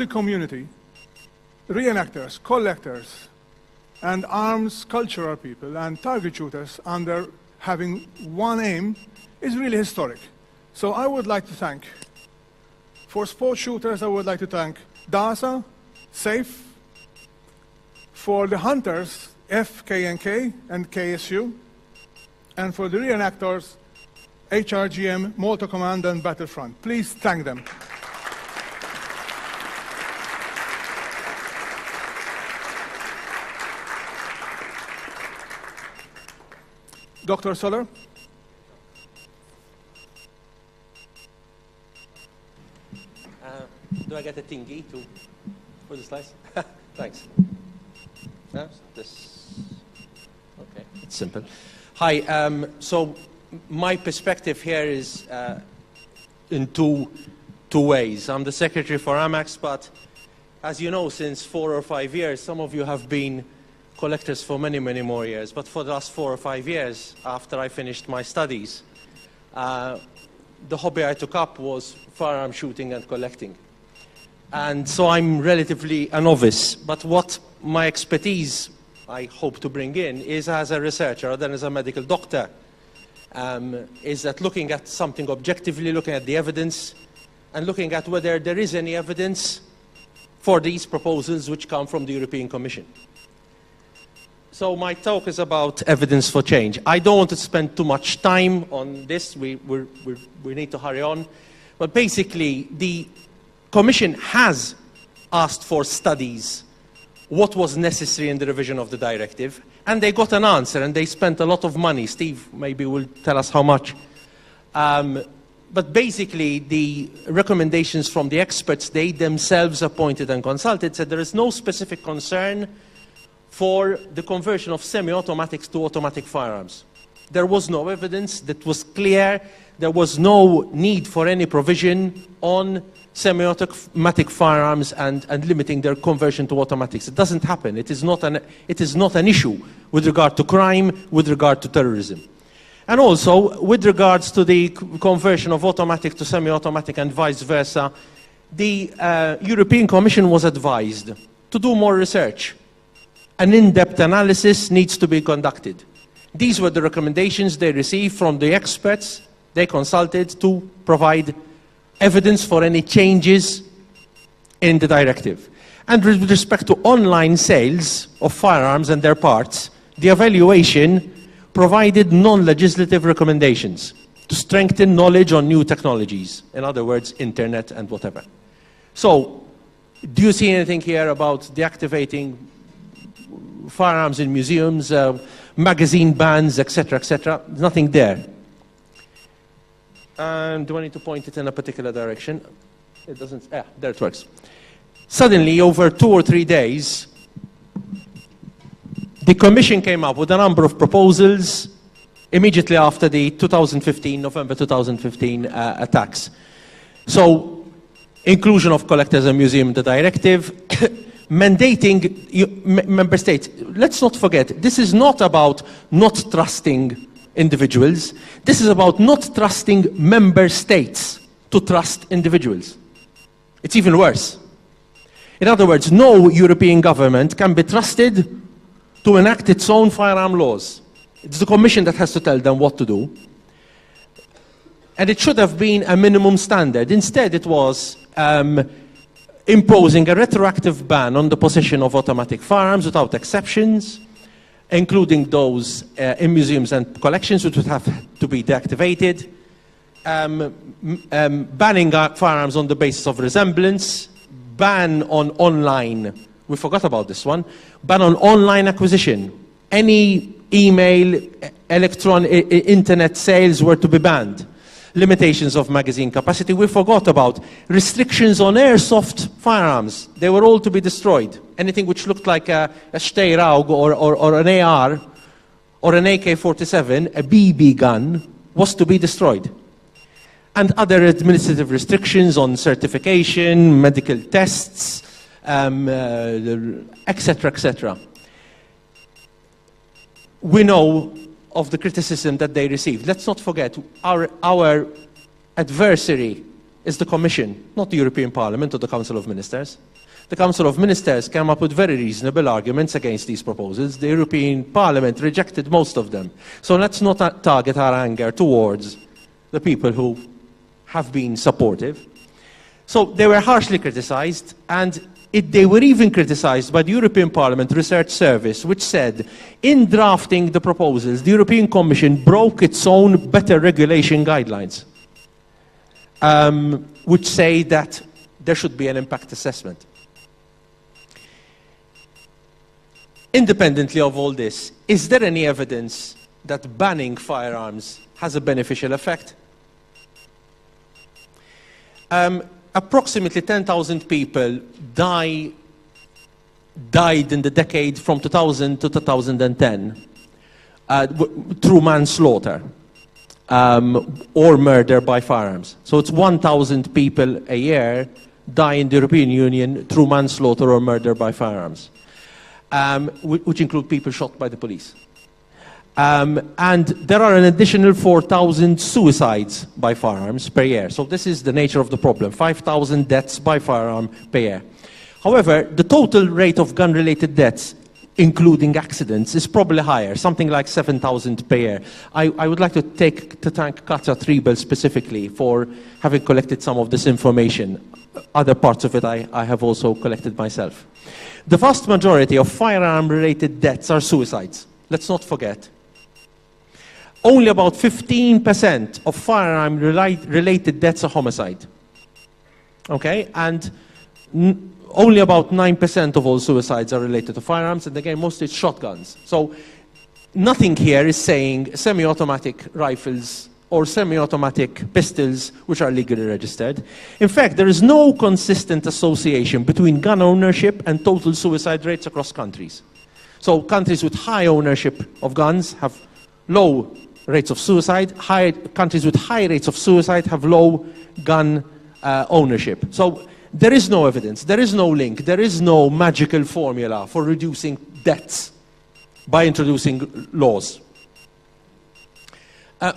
hunting community, reenactors, collectors, and arms cultural people and target shooters under having one aim is really historic. So I would like to thank, for sports shooters, I would like to thank DASA, SAFE, for the hunters, FKNK and KSU, and for the reenactors, HRGM, Malta Command, and Battlefront. Please thank them. Dr. Soller? Do I get a thingy for the slides? Thanks. No, this. Okay, it's simple. Hi. So my perspective here is in two ways. I'm the secretary for Amex, but as you know, since 4 or 5 years, some of you have been collectors for many, many more years. But for the last 4 or 5 years, after I finished my studies, the hobby I took up was firearm shooting and collecting. And so I'm relatively a novice. But what my expertise I hope to bring in is as a researcher rather than as a medical doctor, is that looking at something objectively, looking at the evidence, and looking at whether there is any evidence for these proposals which come from the European Commission. So my talk is about evidence for change. I don't want to spend too much time on this. We need to hurry on. But basically, the Commission has asked for studies what was necessary in the revision of the directive, and they got an answer, and they spent a lot of money. Steve maybe will tell us how much. But basically, the recommendations from the experts they themselves appointed and consulted said there is no specific concern for the conversion of semi-automatics to automatic firearms. There was no evidence that was clear. There was no need for any provision on semi-automatic firearms and limiting their conversion to automatics. It doesn't happen. It is not an issue with regard to crime, with regard to terrorism. And also, with regards to the conversion of automatic to semi-automatic and vice versa, the European Commission was advised to do more research. An in-depth analysis needs to be conducted. These were the recommendations they received from the experts they consulted to provide evidence for any changes in the directive. And with respect to online sales of firearms and their parts, the evaluation provided non-legislative recommendations to strengthen knowledge on new technologies. In other words, internet and whatever. So, do you see anything here about deactivating firearms in museums, magazine bans, etc., etc.? Nothing there. And do I need to point it in a particular direction? It doesn't. Yeah, there it works. Suddenly, over 2 or 3 days, the Commission came up with a number of proposals immediately after the November 2015 attacks. So, inclusion of collectors and museums in the directive, mandating member states. Let's not forget, this is not about not trusting individuals. This is about not trusting member states to trust individuals. It's even worse. In other words, no European government can be trusted to enact its own firearm laws. It's the Commission that has to tell them what to do. And it should have been a minimum standard. Instead, it was imposing a retroactive ban on the possession of automatic firearms without exceptions, including those in museums and collections, which would have to be deactivated, banning firearms on the basis of resemblance, ban on online, we forgot about this one, ban on online acquisition. Any email, internet sales were to be banned. Limitations of magazine capacity, we forgot about. Restrictions on airsoft firearms, they were all to be destroyed. Anything which looked like a Steyraug or an AR or an AK-47, a BB gun, was to be destroyed. And other administrative restrictions on certification, medical tests, etc., etc. We know of the criticism that they received. Let's not forget, our adversary is the Commission, not the European Parliament or the Council of Ministers. The Council of Ministers came up with very reasonable arguments against these proposals. The European Parliament rejected most of them. So let's not target our anger towards the people who have been supportive. So they were harshly criticized, and they were even criticized by the European Parliament Research Service, which said, in drafting the proposals, the European Commission broke its own better regulation guidelines, which say that there should be an impact assessment. Independently of all this, is there any evidence that banning firearms has a beneficial effect? Approximately 10,000 people died in the decade from 2000 to 2010 through manslaughter or murder by firearms. So it's 1,000 people a year die in the European Union through manslaughter or murder by firearms, which include people shot by the police. And there are an additional 4,000 suicides by firearms per year. So this is the nature of the problem, 5,000 deaths by firearm per year. However, the total rate of gun-related deaths, including accidents, is probably higher, something like 7,000 per year. I would like to thank Katja Triebel specifically for having collected some of this information. Other parts of it I have also collected myself. The vast majority of firearm-related deaths are suicides. Let's not forget. Only about 15% of firearm-related deaths are homicide. Okay? And only about 9% of all suicides are related to firearms, and again, mostly it's shotguns. So nothing here is saying semi-automatic rifles or semi-automatic pistols which are legally registered. In fact, there is no consistent association between gun ownership and total suicide rates across countries. So countries with high ownership of guns have low rates of suicide. Countries with high rates of suicide have low gun ownership. So there is no evidence, there is no link, there is no magical formula for reducing deaths by introducing laws.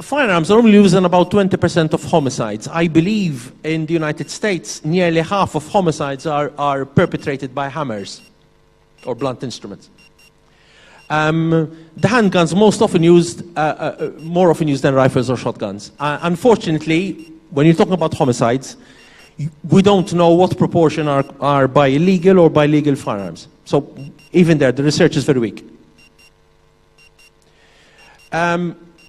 Firearms are only used in about 20% of homicides. I believe in the United States, nearly half of homicides are perpetrated by hammers or blunt instruments. The handguns more often used than rifles or shotguns. Unfortunately, when you're talking about homicides, we don't know what proportion are by illegal or by legal firearms. So even there, the research is very weak.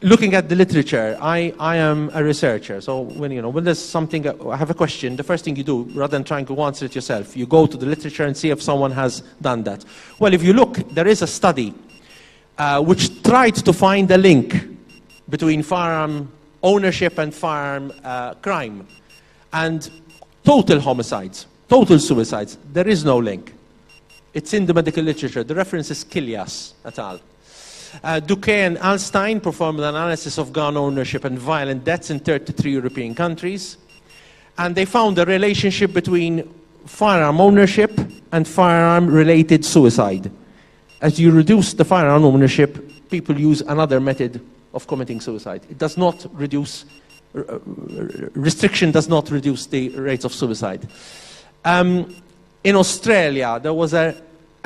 Looking at the literature, I am a researcher. So when there's something, I have a question, the first thing you do, rather than trying to answer it yourself, you go to the literature and see if someone has done that. Well, if you look, there is a study which tried to find a link between firearm ownership and firearm crime. And total homicides, total suicides, there is no link. It's in the medical literature. The reference is Kilias et al. Duque and Alstein performed an analysis of gun ownership and violent deaths in 33 European countries. And they found a relationship between firearm ownership and firearm-related suicide. As you reduce the firearm ownership, people use another method of committing suicide. It does not reduce, restriction does not reduce the rates of suicide. In Australia, there was a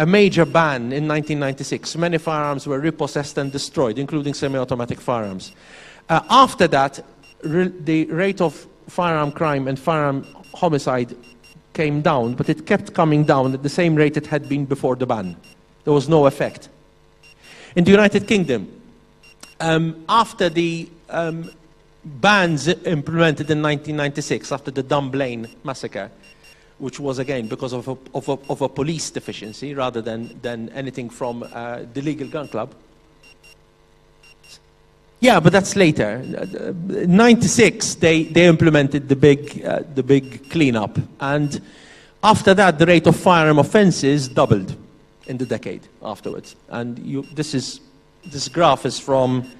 major ban in 1996. Many firearms were repossessed and destroyed, including semi-automatic firearms. After that, the rate of firearm crime and firearm homicide came down, but it kept coming down at the same rate it had been before the ban. There was no effect. In the United Kingdom, after the bans implemented in 1996, after the Dunblane massacre, which was again because of a police deficiency rather than anything from the legal gun club. Yeah, but that's later. 96, they implemented the big cleanup, and after that, the rate of firearm offences doubled in the decade afterwards. And this graph is from,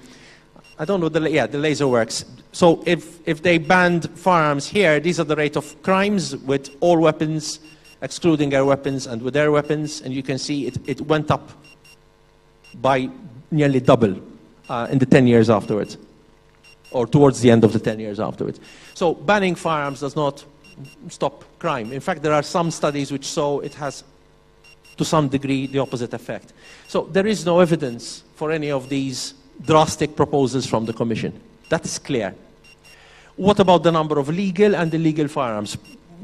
I don't know, the laser works. So if they banned firearms here, these are the rate of crimes with all weapons, excluding air weapons, and with air weapons, and you can see it went up by nearly double in the 10 years afterwards. or towards the end of the 10 years afterwards. So banning firearms does not stop crime. In fact, there are some studies which show it has, to some degree, the opposite effect. So there is no evidence for any of these drastic proposals from the Commission. That is clear. What about the number of legal and illegal firearms?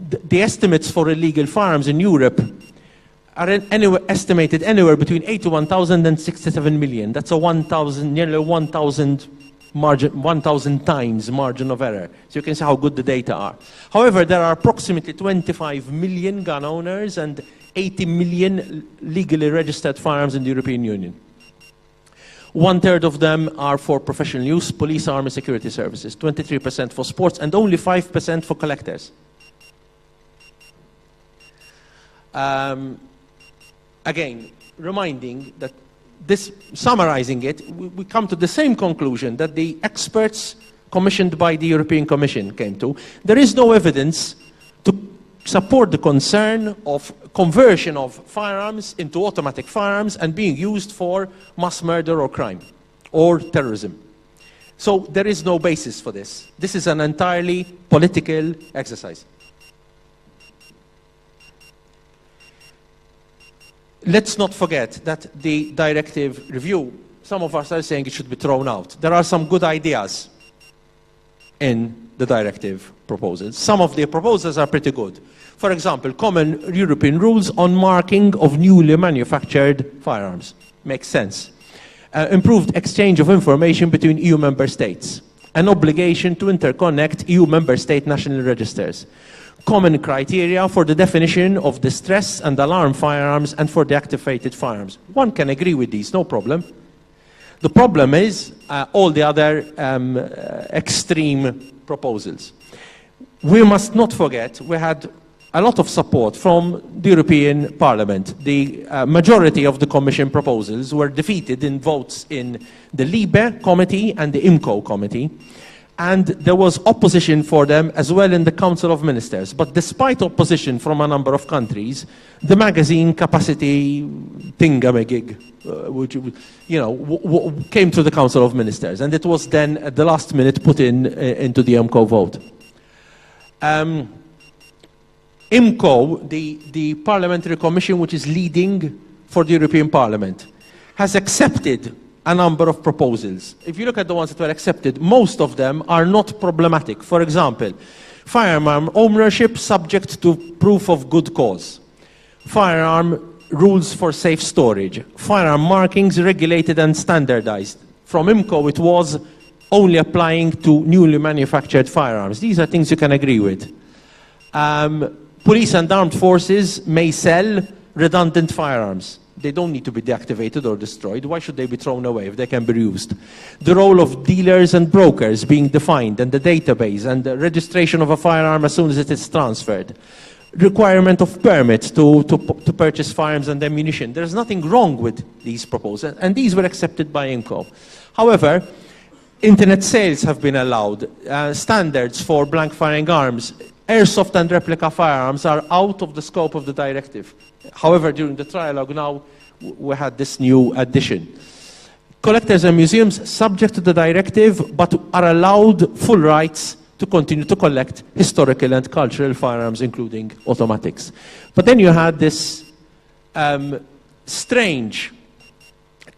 The estimates for illegal firearms in Europe are estimated anywhere between 81,000 and 67 million. That's a 1,000, nearly 1,000 times margin of error. So you can see how good the data are. However, there are approximately 25 million gun owners and 80 million legally registered firearms in the European Union. 1/3 of them are for professional use, police, army, security services, 23% for sports, and only 5% for collectors. Again, reminding that this, summarizing it, we come to the same conclusion that the experts commissioned by the European Commission came to. There is no evidence to support the concern of conversion of firearms into automatic firearms and being used for mass murder or crime or terrorism. So there is no basis for this. This is an entirely political exercise. Let's not forget that the directive review, some of us are saying it should be thrown out. There are some good ideas in the directive proposals. Some of the proposals are pretty good. For example, common European rules on marking of newly manufactured firearms. Makes sense. Improved exchange of information between EU member states. An obligation to interconnect EU member state national registers. Common criteria for the definition of distress and alarm firearms and for deactivated firearms. One can agree with these, no problem. The problem is all the other extreme proposals. We must not forget we had a lot of support from the European Parliament. The majority of the Commission proposals were defeated in votes in the LIBE committee and the IMCO committee. And there was opposition for them as well in the Council of Ministers. But despite opposition from a number of countries, the magazine capacity thingamagig, which came to the Council of Ministers. And it was then at the last minute put into the IMCO vote. IMCO, the Parliamentary Commission which is leading for the European Parliament, has accepted a number of proposals. If you look at the ones that were accepted, most of them are not problematic. For example, firearm ownership subject to proof of good cause. Firearm rules for safe storage. Firearm markings regulated and standardized. From IMCO, it was only applying to newly manufactured firearms. These are things you can agree with. Police and armed forces may sell redundant firearms. They don't need to be deactivated or destroyed. Why should they be thrown away if they can be reused? The role of dealers and brokers being defined, and the database, and the registration of a firearm as soon as it is transferred. Requirement of permits to purchase firearms and ammunition. There's nothing wrong with these proposals, and these were accepted by IMCO. However, internet sales have been allowed. Standards for blank firing arms. Airsoft and replica firearms are out of the scope of the directive. However, during the trialogue now, we had this new addition. Collectors and museums, subject to the directive, but are allowed full rights to continue to collect historical and cultural firearms, including automatics. But then you had this strange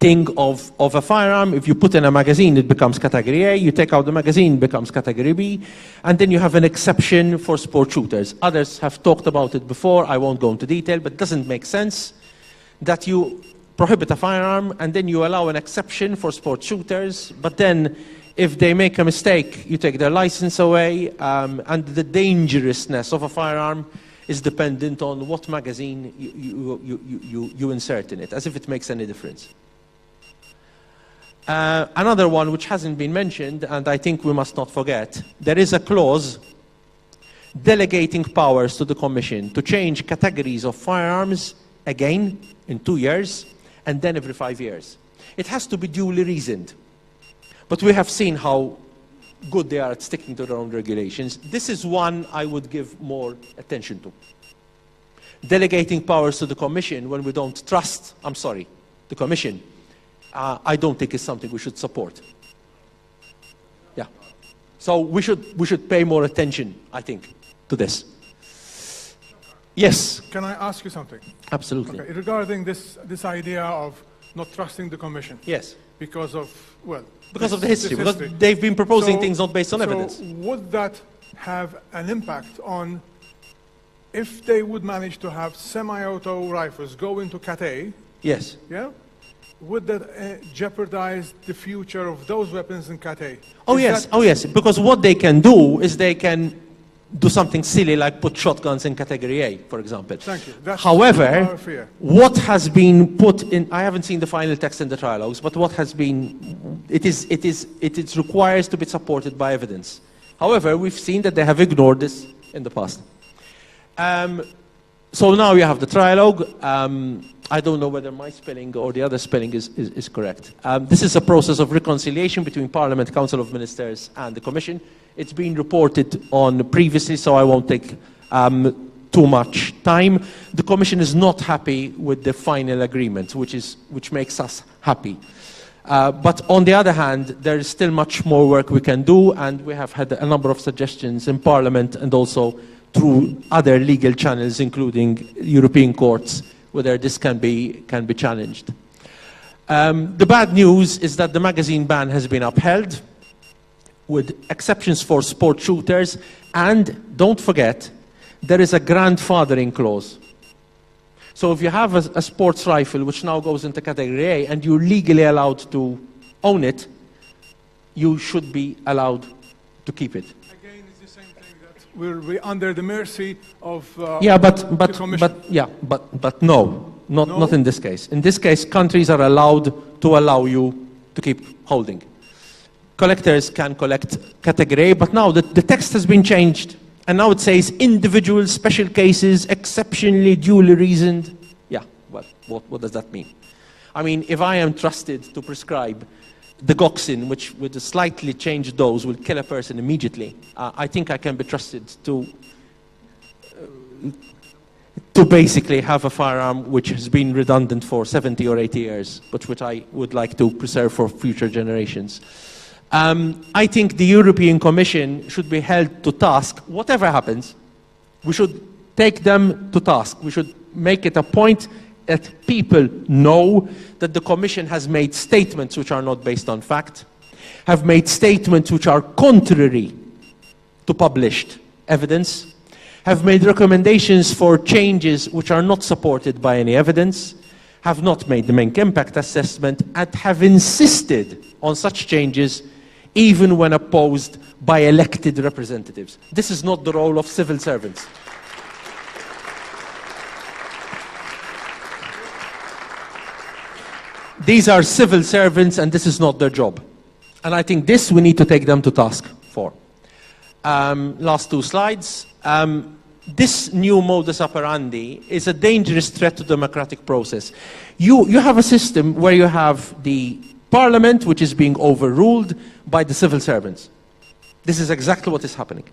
thing of a firearm. If you put in a magazine, it becomes category A. You take out the magazine, it becomes category B. And then you have an exception for sport shooters. Others have talked about it before. I won't go into detail, but it doesn't make sense that you prohibit a firearm and then you allow an exception for sport shooters. But then if they make a mistake, you take their license away. And the dangerousness of a firearm is dependent on what magazine you insert in it, as if it makes any difference. Another one which hasn't been mentioned, and I think we must not forget, there is a clause delegating powers to the Commission to change categories of firearms again in 2 years and then every 5 years. It has to be duly reasoned. But we have seen how good they are at sticking to their own regulations. This is one I would give more attention to. Delegating powers to the Commission when we don't trust, the Commission, I don't think it's something we should support. Yeah. So we should pay more attention, I think, to this. Yes. Can I ask you something? Absolutely. Okay. Regarding this idea of not trusting the Commission. Yes. Because of, well... Because of the history. Because they've been proposing things not based on evidence. So would that have an impact on, if they would manage to have semi-auto rifles go into Cathay? Yes. Yeah? Would that jeopardize the future of those weapons in Cathay? Oh yes, oh yes, because what they can do is they can do something silly like put shotguns in category A, for example. Thank you. That's However, what has been put in, I haven't seen the final text in the trilogues, but what has been, it requires to be supported by evidence. However, we've seen that they have ignored this in the past. So now you have the trilogue. I don't know whether my spelling or the other spelling is correct. This is a process of reconciliation between Parliament, Council of Ministers and the Commission. It's been reported on previously, so I won't take too much time. The Commission is not happy with the final agreement, which makes us happy. But on the other hand, there is still much more work we can do, and we have had a number of suggestions in Parliament and also through other legal channels, including European courts, whether this can be challenged. The bad news is that the magazine ban has been upheld, with exceptions for sport shooters, and don't forget, there is a grandfathering clause. So if you have a sports rifle, which now goes into category A, and you're legally allowed to own it, you should be allowed to keep it. Again, it's the same thing that we're under the mercy of yeah, but no, not in this case. In this case, countries are allowed to allow you to keep holding. Collectors can collect category A, but now the text has been changed. And now it says individual special cases, exceptionally duly reasoned. Yeah, well, what does that mean? I mean, if I am trusted to prescribe the Goxin, which with a slightly changed dose will kill a person immediately, I think I can be trusted to basically have a firearm which has been redundant for 70 or 80 years, but which I would like to preserve for future generations. I think the European Commission should be held to task. Whatever happens, we should take them to task. We should make it a point that people know that the Commission has made statements which are not based on fact, have made statements which are contrary to published evidence, have made recommendations for changes which are not supported by any evidence, have not made the main impact assessment, and have insisted on such changes even when opposed by elected representatives. This is not the role of civil servants. These are civil servants and this is not their job. And I think this we need to take them to task for. Last two slides. This new modus operandi is a dangerous threat to the democratic process. You have a system where you have the Parliament, which is being overruled by the civil servants. This is exactly what is happening.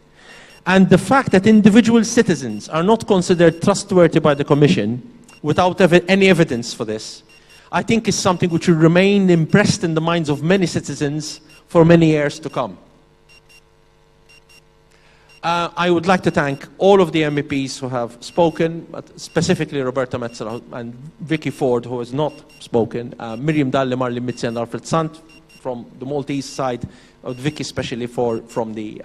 And the fact that individual citizens are not considered trustworthy by the Commission without any evidence for this, I think is something which will remain impressed in the minds of many citizens for many years to come. I would like to thank all of the MEPs who have spoken, but specifically Roberta Metsola and Vicky Ford, who has not spoken, Miriam Dalli, Marlene Mitzi and Alfred Sant from the Maltese side, Vicky especially from the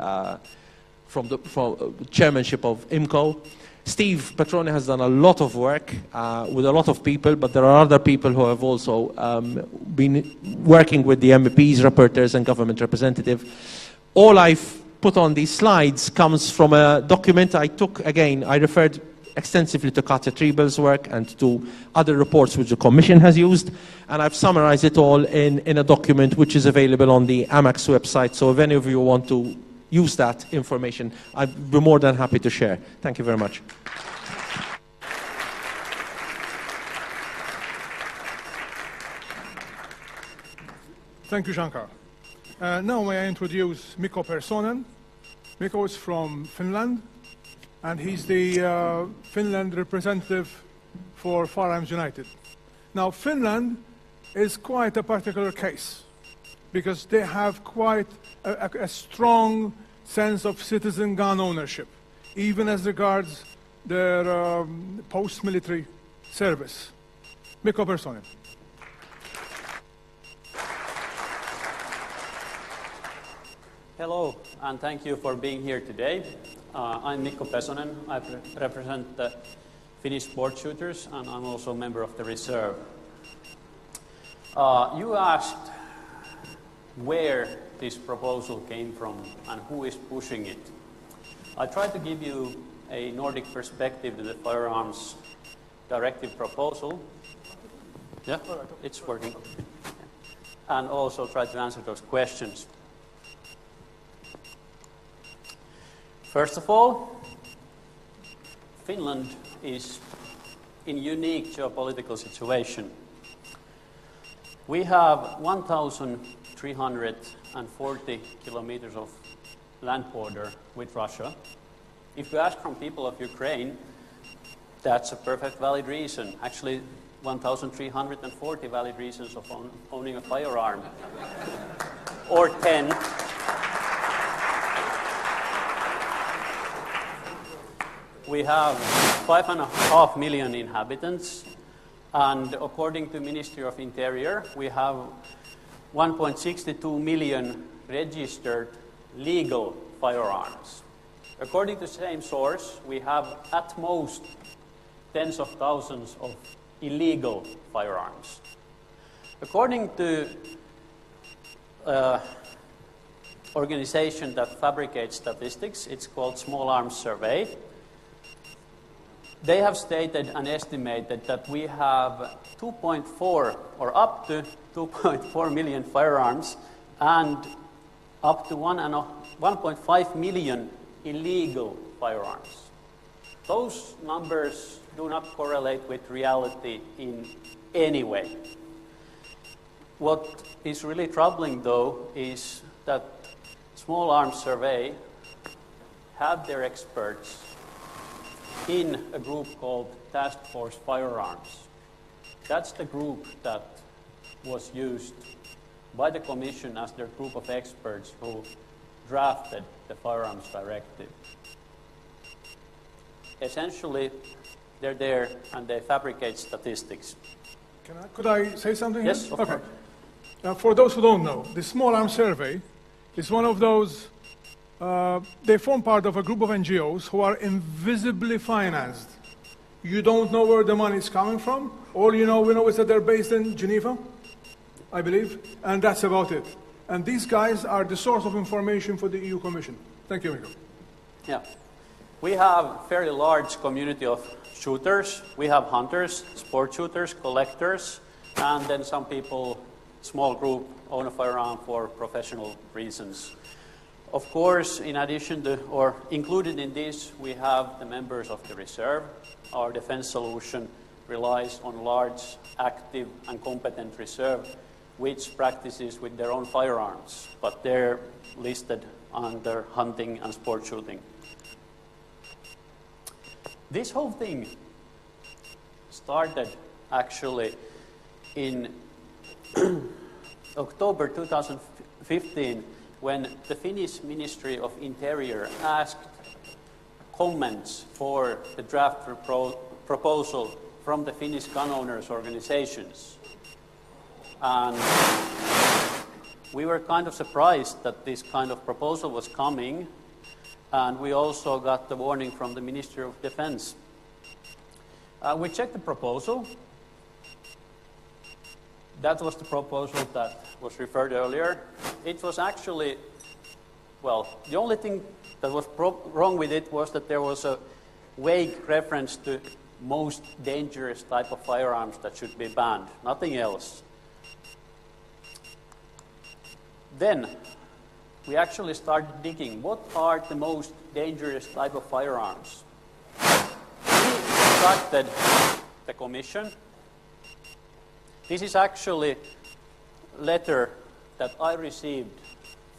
chairmanship of IMCO. Steve Petroni has done a lot of work with a lot of people, but there are other people who have also been working with the MEPs, rapporteurs and government representatives. All I've put on these slides comes from a document I took. Again, I referred extensively to Katja Triebel's work and to other reports which the Commission has used, and I've summarized it all in a document which is available on the Amex website. So if any of you want to use that information, I'd be more than happy to share. Thank you very much. Thank you, Shankar. Now may I introduce Mikko Perssonen. Mikko is from Finland, and he's the Finland representative for Firearms United. Now, Finland is quite a particular case. because they have quite a strong sense of citizen gun ownership, even as regards their post-military service. Mikko Personen. Hello, and thank you for being here today. I'm Mikko Pesonen. I represent the Finnish sport shooters, and I'm also a member of the reserve. You asked where this proposal came from and who is pushing it. I tried to give you a Nordic perspective to the firearms directive proposal. Yeah, it's working. And also try to answer those questions. First of all, Finland is in a unique geopolitical situation. We have 1,340 kilometers of land border with Russia. If you ask from people of Ukraine, that's a perfect valid reason. Actually, 1,340 valid reasons of owning a firearm. Or 10. We have 5.5 million inhabitants, and according to Ministry of Interior, we have 1.62 million registered legal firearms. According to the same source, we have at most tens of thousands of illegal firearms. According to organization that fabricates statistics, it's called Small Arms Survey. They have stated and estimated that we have 2.4 or up to 2.4 million firearms and up to 1.5 million illegal firearms. Those numbers do not correlate with reality in any way. What is really troubling, though, is that Small Arms Survey had their experts in a group called Task Force Firearms. That's the group that was used by the Commission as their group of experts who drafted the Firearms Directive. Essentially, they're there and they fabricate statistics. Could I say something? Yes, of course. Now, for those who don't know, the Small Arms Survey is one of those. They form part of a group of NGOs who are invisibly financed. You don't know where the money is coming from. All we know is that they're based in Geneva, I believe, and that's about it. And these guys are the source of information for the EU Commission. Thank you, Mikko. Yeah. We have a fairly large community of shooters. We have hunters, sport shooters, collectors, and then some people, small group, own a firearm for professional reasons. Of course, in addition to, or included in this, we have the members of the reserve. Our defense solution relies on large, active, and competent reserve, which practices with their own firearms, but they're listed under hunting and sport shooting. This whole thing started actually in October 2015, when the Finnish Ministry of Interior asked comments for the draft proposal from the Finnish gun owners' organizations. And we were kind of surprised that this kind of proposal was coming, and we also got the warning from the Ministry of Defense. We checked the proposal. That was the proposal that was referred earlier. It was actually, well, the only thing that was wrong with it was that there was a vague reference to most dangerous type of firearms that should be banned, nothing else. Then we actually started digging. What are the most dangerous type of firearms? We contacted the Commission. This is actually a letter that I received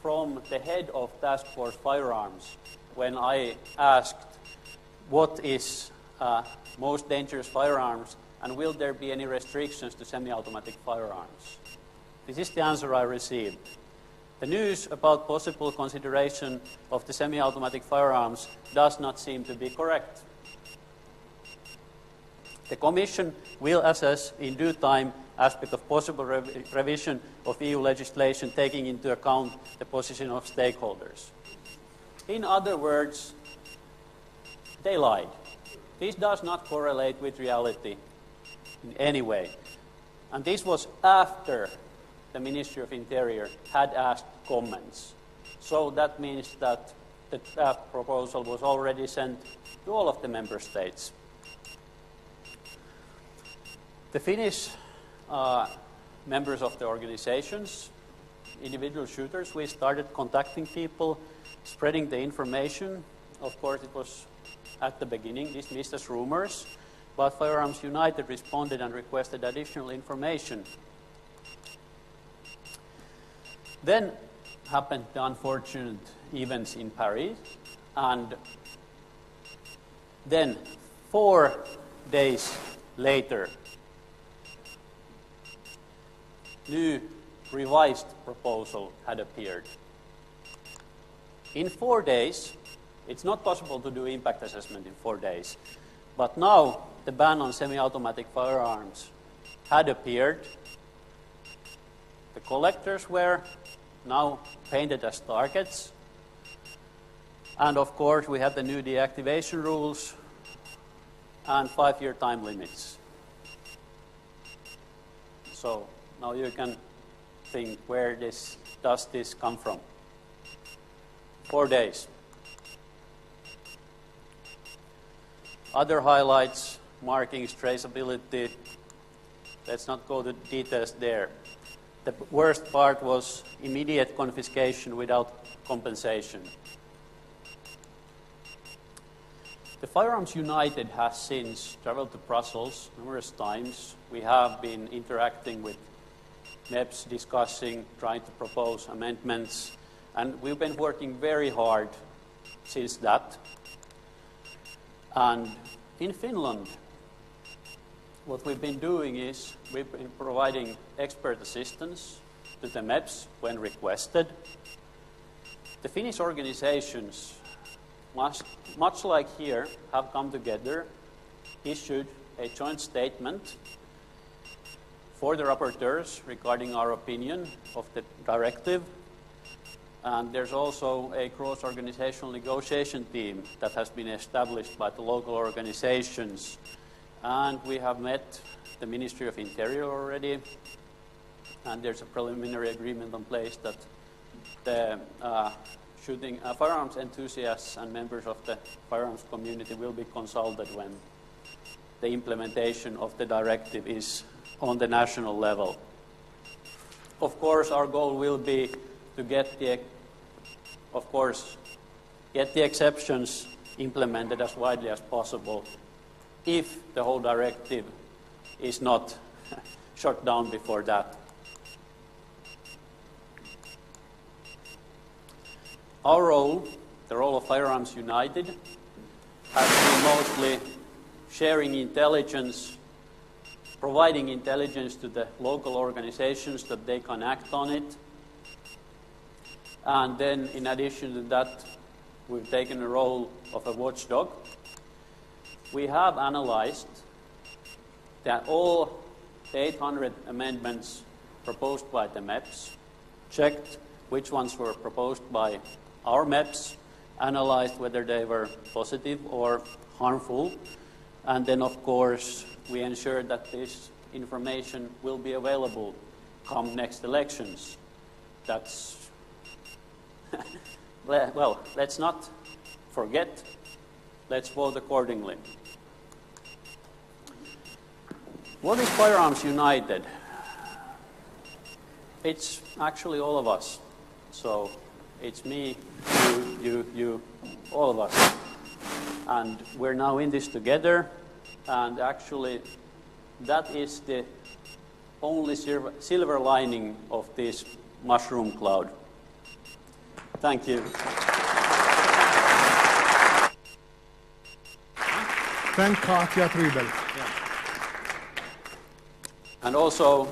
from the head of Task Force Firearms when I asked what is most dangerous firearms and will there be any restrictions to semi-automatic firearms. This is the answer I received. The news about possible consideration of the semi-automatic firearms does not seem to be correct. The Commission will assess in due time aspect of possible revision of EU legislation taking into account the position of stakeholders. In other words, they lied. This does not correlate with reality in any way. And this was after the Ministry of Interior had asked comments. So that means that the draft proposal was already sent to all of the member states. The Finnish members of the organizations, individual shooters, we started contacting people, spreading the information. Of course, it was at the beginning dismissed as rumors, but Firearms United responded and requested additional information. Then happened the unfortunate events in Paris, and then 4 days later, new revised proposal had appeared. In 4 days, it's not possible to do impact assessment in 4 days, but now the ban on semi-automatic firearms had appeared. The collectors were now painted as targets, and of course we have the new deactivation rules and 5-year time limits. So now you can think, where does this come from? 4 days. Other highlights, markings, traceability. Let's not go to details there. The worst part was immediate confiscation without compensation. The Firearms United has since traveled to Brussels numerous times. We have been interacting with MEPs, discussing, trying to propose amendments, and we've been working very hard since that. And in Finland, what we've been doing is we've been providing expert assistance to the MEPs when requested. The Finnish organizations, much like here, have come together, issued a joint statement for the rapporteurs regarding our opinion of the directive. And there's also a cross-organizational negotiation team that has been established by the local organizations. And we have met the Ministry of Interior already, and there's a preliminary agreement in place that the firearms enthusiasts and members of the firearms community will be consulted when the implementation of the directive is on the national level. Of course, our goal will be to get the exceptions implemented as widely as possible if the whole directive is not shut down before that. Our role, the role of Firearms United, has been mostly sharing intelligence, providing intelligence to the local organizations that they can act on it. And then, in addition to that, we've taken the role of a watchdog. We have analyzed that all 800 amendments proposed by the MEPs, checked which ones were proposed by our MEPs, analyzed whether they were positive or harmful, and then, of course, we ensured that this information will be available come next elections. That's well, let's not forget. Let's vote accordingly. What is Firearms United? It's actually all of us. So it's me, you, all of us. And we're now in this together. And actually, that is the only silver lining of this mushroom cloud. Thank you. Thank Katja Tribel. And also,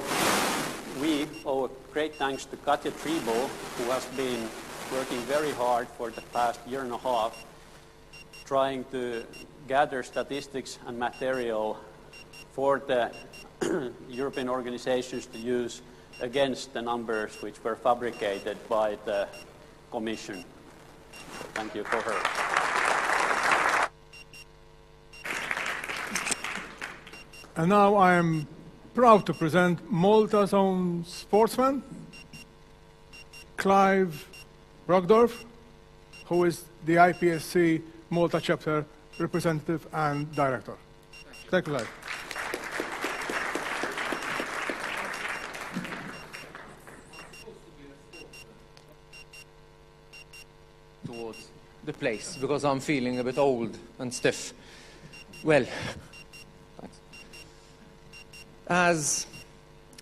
we owe a great thanks to Katja Tribo, who has been working very hard for the past year and a half, trying to gather statistics and material for the European organizations to use against the numbers which were fabricated by the Commission. So thank you for her. And now I am proud to present Malta's own sportsman, Clive Brogdorf, who is the IPSC Malta chapter representative and director. Thank you, Clive. Towards the place because I'm feeling a bit old and stiff. Well, as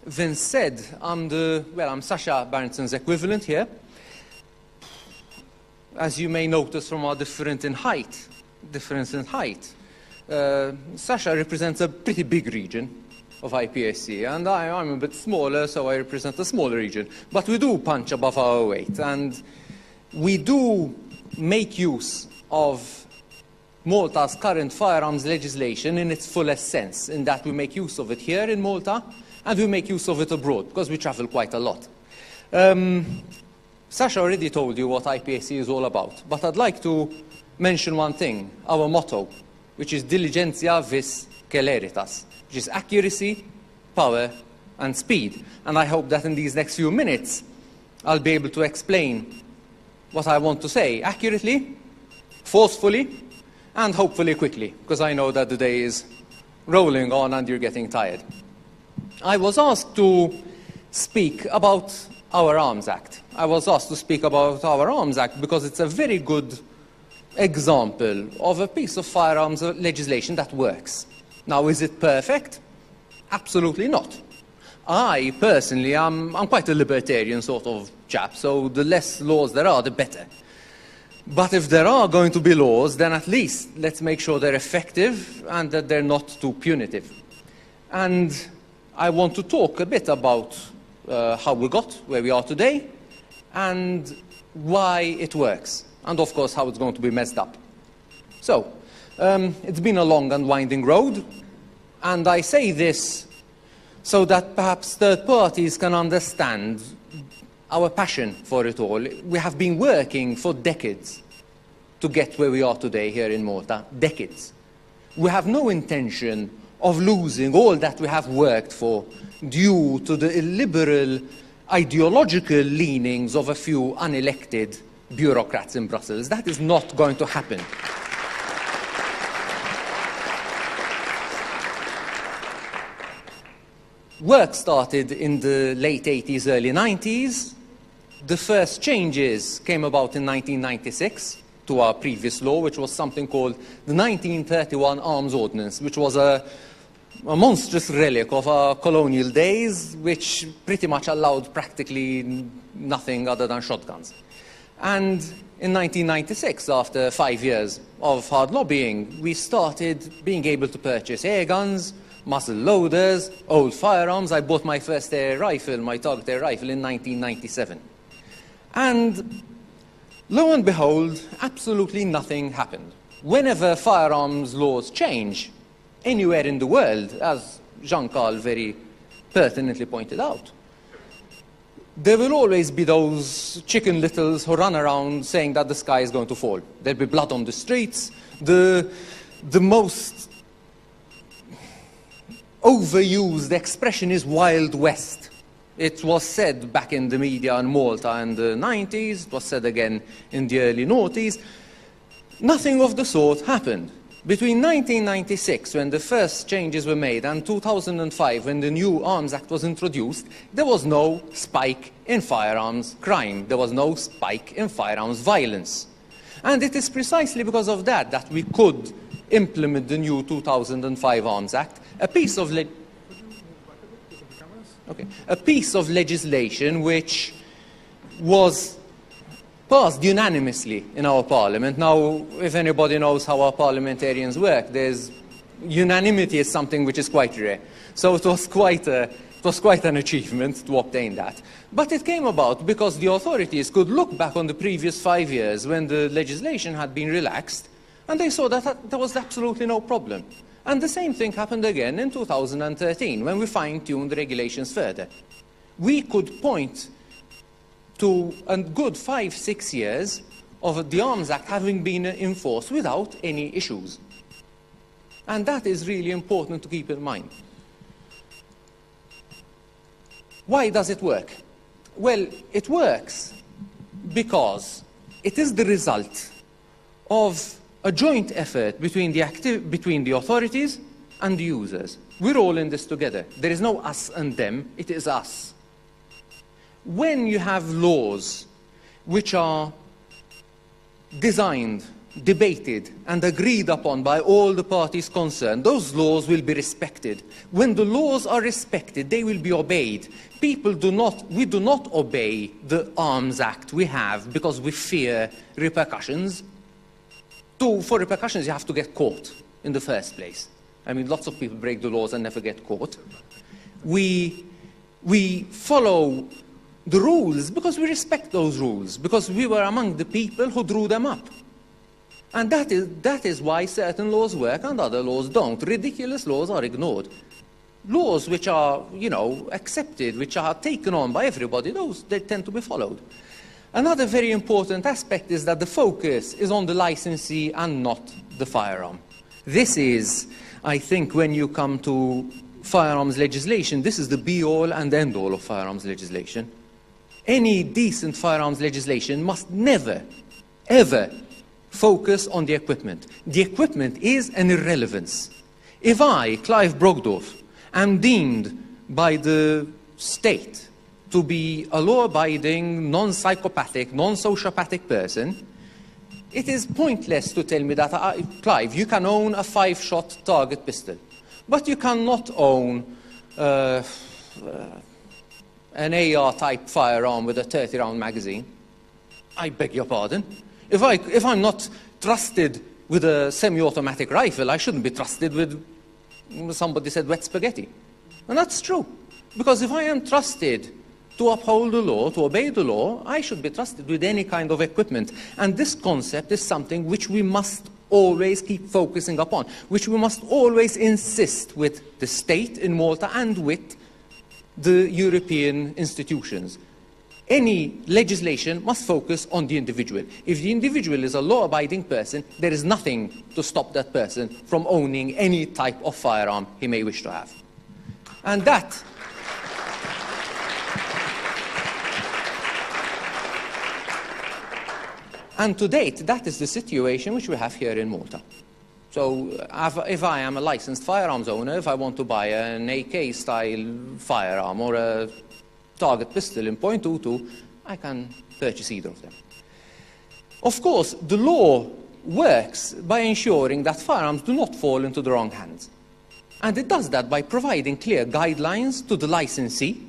Vince said, I'm Sasha Barenson's equivalent here. As you may notice from our difference in height, Sasha represents a pretty big region of IPSC, and I'm a bit smaller, so I represent a smaller region. But we do punch above our weight, and we do make use of Malta's current firearms legislation in its fullest sense, in that we make use of it here in Malta, and we make use of it abroad, because we travel quite a lot. Sasha already told you what IPSC is all about, but I'd like to mention one thing, our motto, which is Diligentia vis celeritas, which is accuracy, power, and speed. And I hope that in these next few minutes, I'll be able to explain what I want to say accurately, forcefully, and hopefully quickly, because I know that the day is rolling on and you're getting tired. I was asked to speak about our Arms Act. I was asked to speak about our Arms Act because it's a very good example of a piece of firearms legislation that works. Now, is it perfect? Absolutely not. I, personally, I'm quite a libertarian sort of chap, so the less laws there are, the better. But if there are going to be laws, then at least let's make sure they're effective and that they're not too punitive. And I want to talk a bit about how we got where we are today and why it works, and of course how it's going to be messed up. So, it's been a long and winding road, and I say this so that perhaps third parties can understand our passion for it all. We have been working for decades to get where we are today here in Malta, decades. We have no intention of losing all that we have worked for due to the illiberal ideological leanings of a few unelected bureaucrats in Brussels. That is not going to happen. Work started in the late 80s, early 90s. The first changes came about in 1996 to our previous law, which was something called the 1931 Arms Ordinance, which was a monstrous relic of our colonial days, which pretty much allowed practically nothing other than shotguns. And in 1996, after 5 years of hard lobbying, we started being able to purchase air guns, muzzle loaders, old firearms. I bought my first air rifle, my target air rifle, in 1997. And lo and behold, absolutely nothing happened. Whenever firearms laws change, anywhere in the world, as Jean-Carl very pertinently pointed out, there will always be those chicken littles who run around saying that the sky is going to fall. There'll be blood on the streets. The most overused expression is Wild West. It was said back in the media in Malta in the 90s. It was said again in the early noughties. Nothing of the sort happened. Between 1996, when the first changes were made, and 2005, when the new Arms Act was introduced, there was no spike in firearms crime. There was no spike in firearms violence. And it is precisely because of that that we could implement the new 2005 Arms Act, a piece of legislation which was passed unanimously in our parliament. Now, if anybody knows how our parliamentarians work, unanimity is something which is quite rare. So it was quite a It was quite an achievement to obtain that. But it came about because the authorities could look back on the previous 5 years when the legislation had been relaxed, and they saw that there was absolutely no problem. And the same thing happened again in 2013 when we fine-tuned the regulations further. We could point to a good 5-6 years of the Arms Act having been enforced without any issues. And that is really important to keep in mind. Why does it work? Well, it works because it is the result of a joint effort between the authorities and the users. We're all in this together. There is no us and them, it is us. When you have laws which are designed, debated and agreed upon by all the parties concerned, those laws will be respected. When the laws are respected, they will be obeyed. We do not obey the Arms Act we have because we fear repercussions. For repercussions, you have to get caught in the first place. I mean, lots of people break the laws and never get caught. We follow the rules because we respect those rules, because we were among the people who drew them up. And that is why certain laws work and other laws don't. Ridiculous laws are ignored. Laws which are, accepted, which are taken on by everybody, they tend to be followed. Another very important aspect is that the focus is on the licensee and not the firearm. This is, I think, when you come to firearms legislation, this is the be-all and end-all of firearms legislation. Any decent firearms legislation must never, ever focus on the equipment. The equipment is an irrelevance. If I, Clive Brogdorf, am deemed by the state to be a law-abiding, non-psychopathic, non-sociopathic person, it is pointless to tell me that, Clive, you can own a 5-shot target pistol, but you cannot own an AR-type firearm with a 30-round magazine. I beg your pardon. If I'm not trusted with a semi-automatic rifle, I shouldn't be trusted with, somebody said, wet spaghetti. And that's true. Because if I am trusted to uphold the law, to obey the law, I should be trusted with any kind of equipment. And this concept is something which we must always keep focusing upon, which we must always insist with the state in Malta and with the European institutions. Any legislation must focus on the individual. If the individual is a law-abiding person, there is nothing to stop that person from owning any type of firearm he may wish to have. And that and to date, that is the situation which we have here in Malta. So if I am a licensed firearms owner, if I want to buy an AK-style firearm or a target pistol in .22, I can purchase either of them. Of course, the law works by ensuring that firearms do not fall into the wrong hands. And it does that by providing clear guidelines to the licensee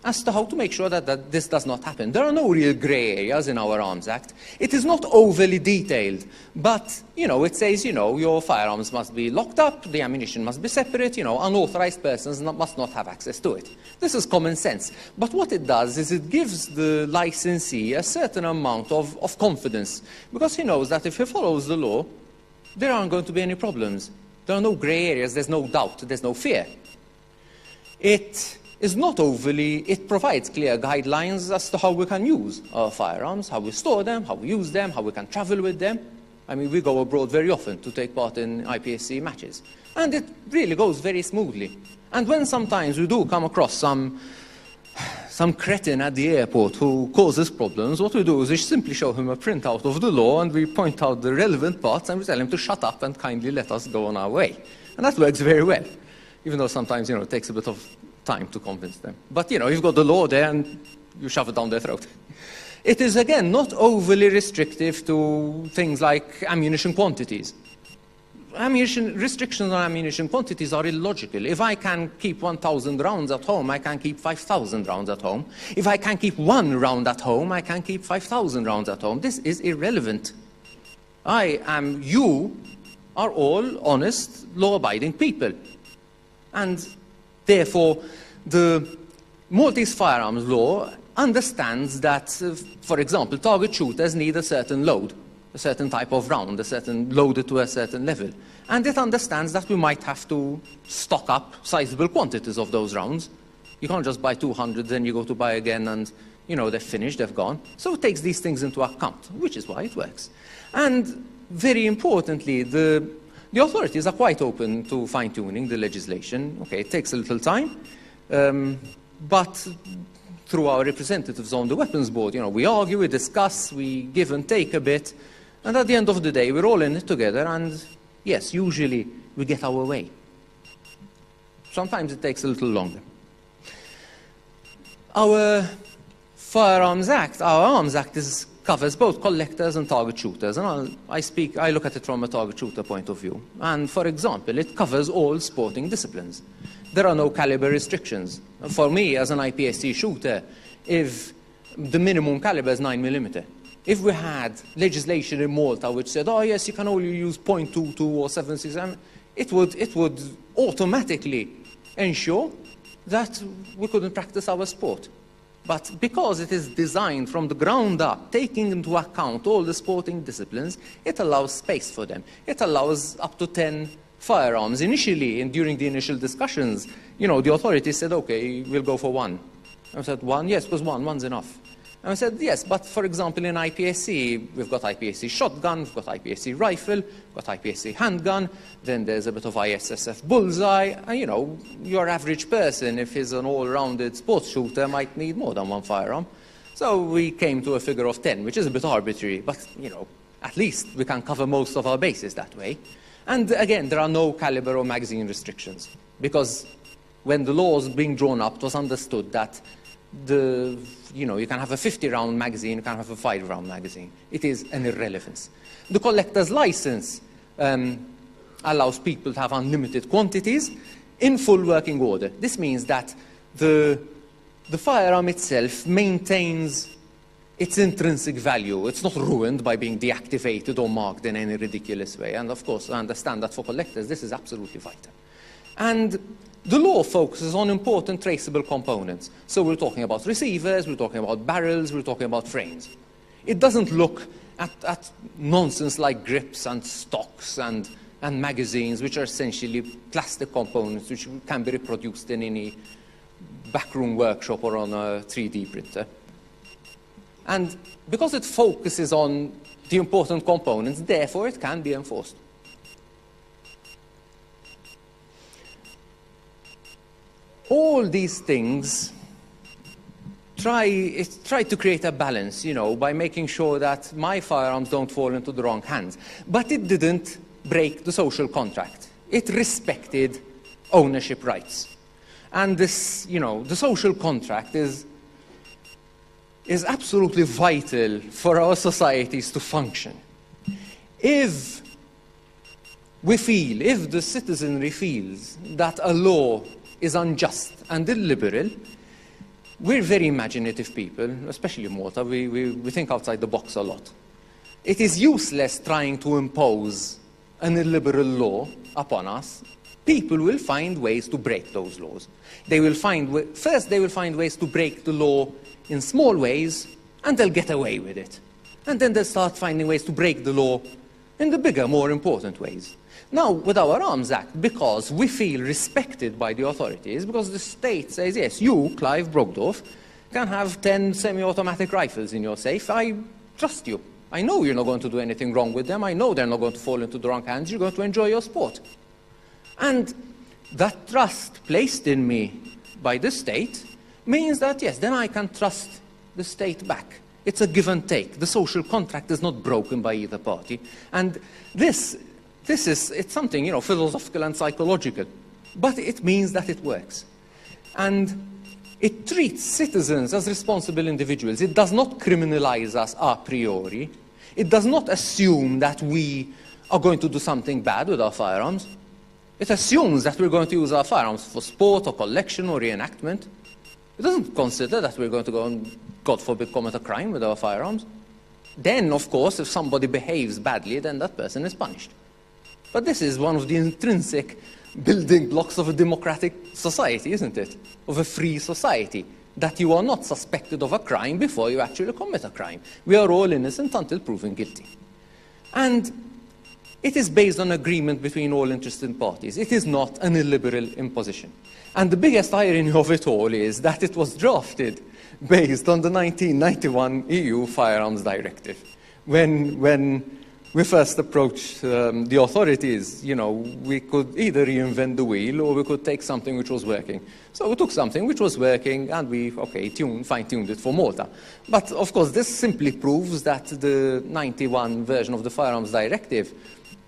as to how to make sure that this does not happen. There are no real grey areas in our Arms Act. It is not overly detailed, but, it says, your firearms must be locked up, the ammunition must be separate, unauthorized persons must not have access to it. This is common sense. But what it does is it gives the licensee a certain amount of confidence, because he knows that if he follows the law, there aren't going to be any problems. There are no grey areas, there's no doubt, there's no fear. It provides clear guidelines as to how we can use our firearms, how we store them, how we use them, how we can travel with them. I mean, we go abroad very often to take part in IPSC matches. And it really goes very smoothly. And when sometimes we do come across some cretin at the airport who causes problems, what we do is we simply show him a printout of the law and we point out the relevant parts and we tell him to shut up and kindly let us go on our way. And that works very well, even though sometimes, it takes a bit of time to convince them. But, you've got the law there and you shove it down their throat. It is, again, not overly restrictive to things like ammunition quantities. Restrictions on ammunition quantities are illogical. If I can keep 1,000 rounds at home, I can keep 5,000 rounds at home. If I can keep 1 round at home, I can keep 5,000 rounds at home. This is irrelevant. You are all honest, law-abiding people. And therefore, the Maltese firearms law understands that, for example, target shooters need a certain load, a certain type of round, a certain loaded to a certain level. And it understands that we might have to stock up sizable quantities of those rounds. You can't just buy 200, then you go to buy again and, you know, they're finished, they've gone. So it takes these things into account, which is why it works. And very importantly, the authorities are quite open to fine-tuning the legislation. Okay, it takes a little time, but through our representatives on the weapons board, you know, we argue, we discuss, we give and take a bit, and at the end of the day, we're all in it together, and yes, usually we get our way. Sometimes it takes a little longer. Our Firearms Act, our Arms Act covers both collectors and target shooters, and I look at it from a target shooter point of view. And for example, it covers all sporting disciplines. There are no caliber restrictions. For me, as an IPSC shooter, if the minimum caliber is 9mm, if we had legislation in Malta which said, oh yes, you can only use .22 or 7.67, it would automatically ensure that we couldn't practice our sport. But because it is designed from the ground up, taking into account all the sporting disciplines, it allows space for them. It allows up to 10 firearms. Initially, and during the initial discussions, you know, the authorities said, okay, we'll go for one. I said, one? Yes, because one's enough. And I said, yes, but for example, in IPSC, we've got IPSC shotgun, we've got IPSC rifle, we've got IPSC handgun, then there's a bit of ISSF bullseye, and you know, your average person, if he's an all-rounded sports shooter, might need more than one firearm. So we came to a figure of 10, which is a bit arbitrary, but you know, at least we can cover most of our bases that way. And again, there are no caliber or magazine restrictions, because when the law was being drawn up, it was understood that you can have a 50-round magazine, you can have a 5-round magazine. It is an irrelevance. The collector's license allows people to have unlimited quantities in full working order. This means that the firearm itself maintains its intrinsic value. It's not ruined by being deactivated or marked in any ridiculous way. And of course, I understand that for collectors, this is absolutely vital. And the law focuses on important traceable components. So we're talking about receivers, we're talking about barrels, we're talking about frames. It doesn't look at nonsense like grips and stocks and magazines, which are essentially plastic components which can be reproduced in any backroom workshop or on a 3D printer. And because it focuses on the important components, therefore it can be enforced. All these things try to create a balance, you know, by making sure that my firearms don't fall into the wrong hands. But it didn't break the social contract. It respected ownership rights. And this, you know, the social contract is absolutely vital for our societies to function. If the citizenry feels that a law is unjust and illiberal, we're very imaginative people, especially in Malta. We think outside the box a lot. It is useless trying to impose an illiberal law upon us. People will find ways to break those laws. First, they will find ways to break the law in small ways, and they'll get away with it. And then they'll start finding ways to break the law in the bigger, more important ways. Now, with our Arms Act, because we feel respected by the authorities, because the state says, yes, you, Clive Brogdorf, can have 10 semi-automatic rifles in your safe. I trust you. I know you're not going to do anything wrong with them. I know they're not going to fall into the wrong hands. You're going to enjoy your sport. And that trust placed in me by the state means that, yes, then I can trust the state back. It's a give and take. The social contract is not broken by either party. And it's something, you know, philosophical and psychological, but it means that it works. And it treats citizens as responsible individuals. It does not criminalize us a priori. It does not assume that we are going to do something bad with our firearms. It assumes that we're going to use our firearms for sport or collection or reenactment. It doesn't consider that we're going to go and, God forbid, commit a crime with our firearms. Then, of course, if somebody behaves badly, then that person is punished. But this is one of the intrinsic building blocks of a democratic society, isn't it? Of a free society. That you are not suspected of a crime before you actually commit a crime. We are all innocent until proven guilty. And it is based on agreement between all interested parties. It is not an illiberal imposition. And the biggest irony of it all is that it was drafted based on the 1991 EU Firearms Directive. When we first approached the authorities, we could either reinvent the wheel or we could take something which was working. So we took something which was working and we, fine-tuned it for Malta. But of course, this simply proves that the 91 version of the Firearms Directive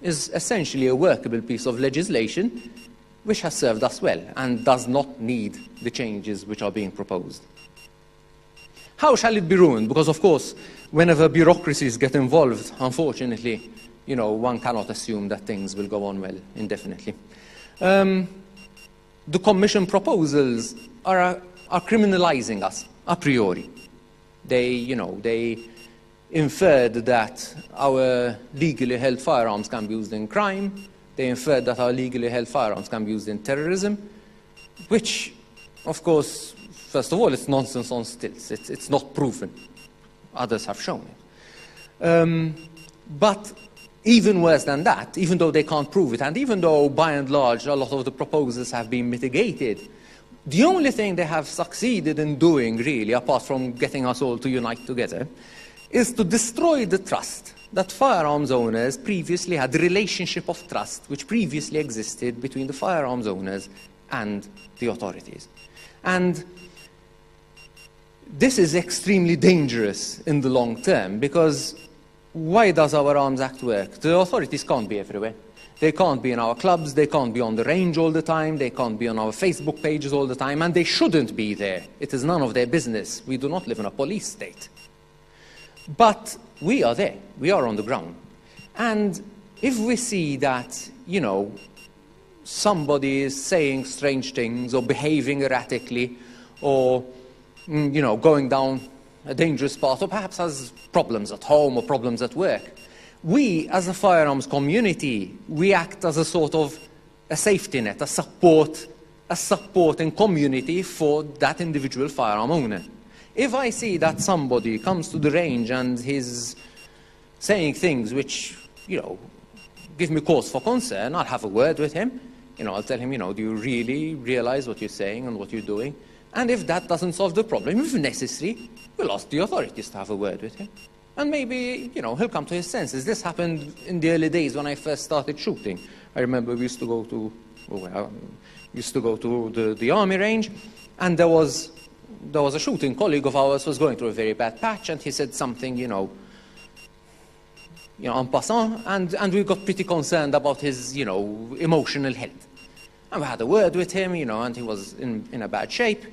is essentially a workable piece of legislation which has served us well and does not need the changes which are being proposed. How shall it be ruined? Because, of course, whenever bureaucracies get involved, unfortunately, one cannot assume that things will go on well indefinitely. The Commission proposals are criminalizing us a priori. They inferred that our legally held firearms can be used in crime. They inferred that our legally held firearms can be used in terrorism, which, of course, first of all, it's nonsense on stilts. It's not proven. Others have shown it. But even worse than that, even though they can't prove it, and even though, by and large, a lot of the proposals have been mitigated, the only thing they have succeeded in doing, really, apart from getting us all to unite together, is to destroy the trust that firearms owners previously had, the relationship of trust which previously existed between the firearms owners and the authorities. And this is extremely dangerous in the long term, because why does our Arms Act work? The authorities can't be everywhere. They can't be in our clubs, they can't be on the range all the time, they can't be on our Facebook pages all the time, and they shouldn't be there. It is none of their business. We do not live in a police state. But we are there. We are on the ground. And if we see that, somebody is saying strange things or behaving erratically or, going down a dangerous path or perhaps has problems at home or problems at work, we, as a firearms community, we act as a sort of a safety net, a supporting community for that individual firearm owner. If I see that somebody comes to the range and he's saying things which, give me cause for concern, I'll have a word with him. I'll tell him, do you really realize what you're saying and what you're doing? And if that doesn't solve the problem, if necessary, we'll ask the authorities to have a word with him. And maybe, he'll come to his senses. This happened in the early days when I first started shooting. I remember we used to go to, the army range, and there was a shooting colleague of ours who was going through a very bad patch, and he said something, en passant, and we got pretty concerned about his, emotional health. And we had a word with him, and he was in a bad shape.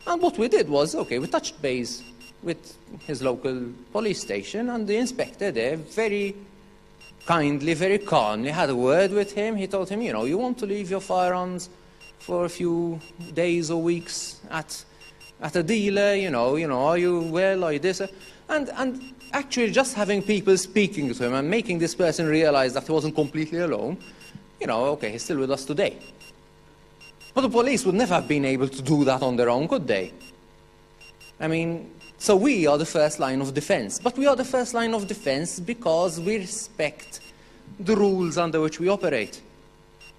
And what we did was, we touched base with his local police station, and the inspector there very kindly, very calmly had a word with him. He told him, you want to leave your firearms for a few days or weeks at a dealer, are you well, are you this? And actually just having people speaking to him and making this person realize that he wasn't completely alone, he's still with us today. But the police would never have been able to do that on their own, could they? So we are the first line of defense. But we are the first line of defense because we respect the rules under which we operate.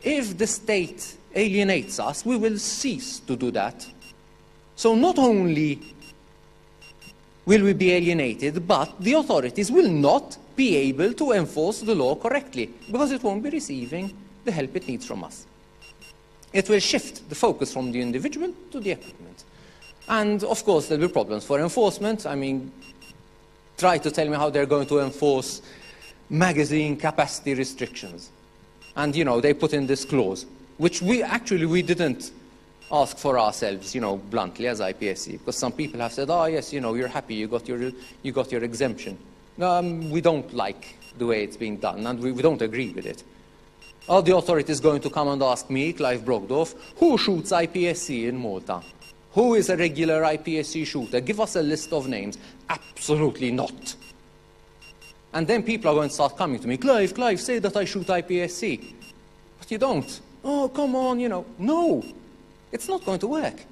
If the state alienates us, we will cease to do that. So not only will we be alienated, but the authorities will not be able to enforce the law correctly because it won't be receiving the help it needs from us. It will shift the focus from the individual to the equipment. And of course there'll be problems for enforcement. Try to tell me how they're going to enforce magazine capacity restrictions. And they put in this clause, which we didn't ask for ourselves, bluntly as IPSC, because some people have said, yes, you're happy, you got your exemption. We don't like the way it's being done, and we don't agree with it. Are the authorities going to come and ask me, Clive Brogdorf, who shoots IPSC in Malta? Who is a regular IPSC shooter? Give us a list of names. Absolutely not. And then people are going to start coming to me, Clive, say that I shoot IPSC. But you don't. oh, come on, you know. No, it's not going to work.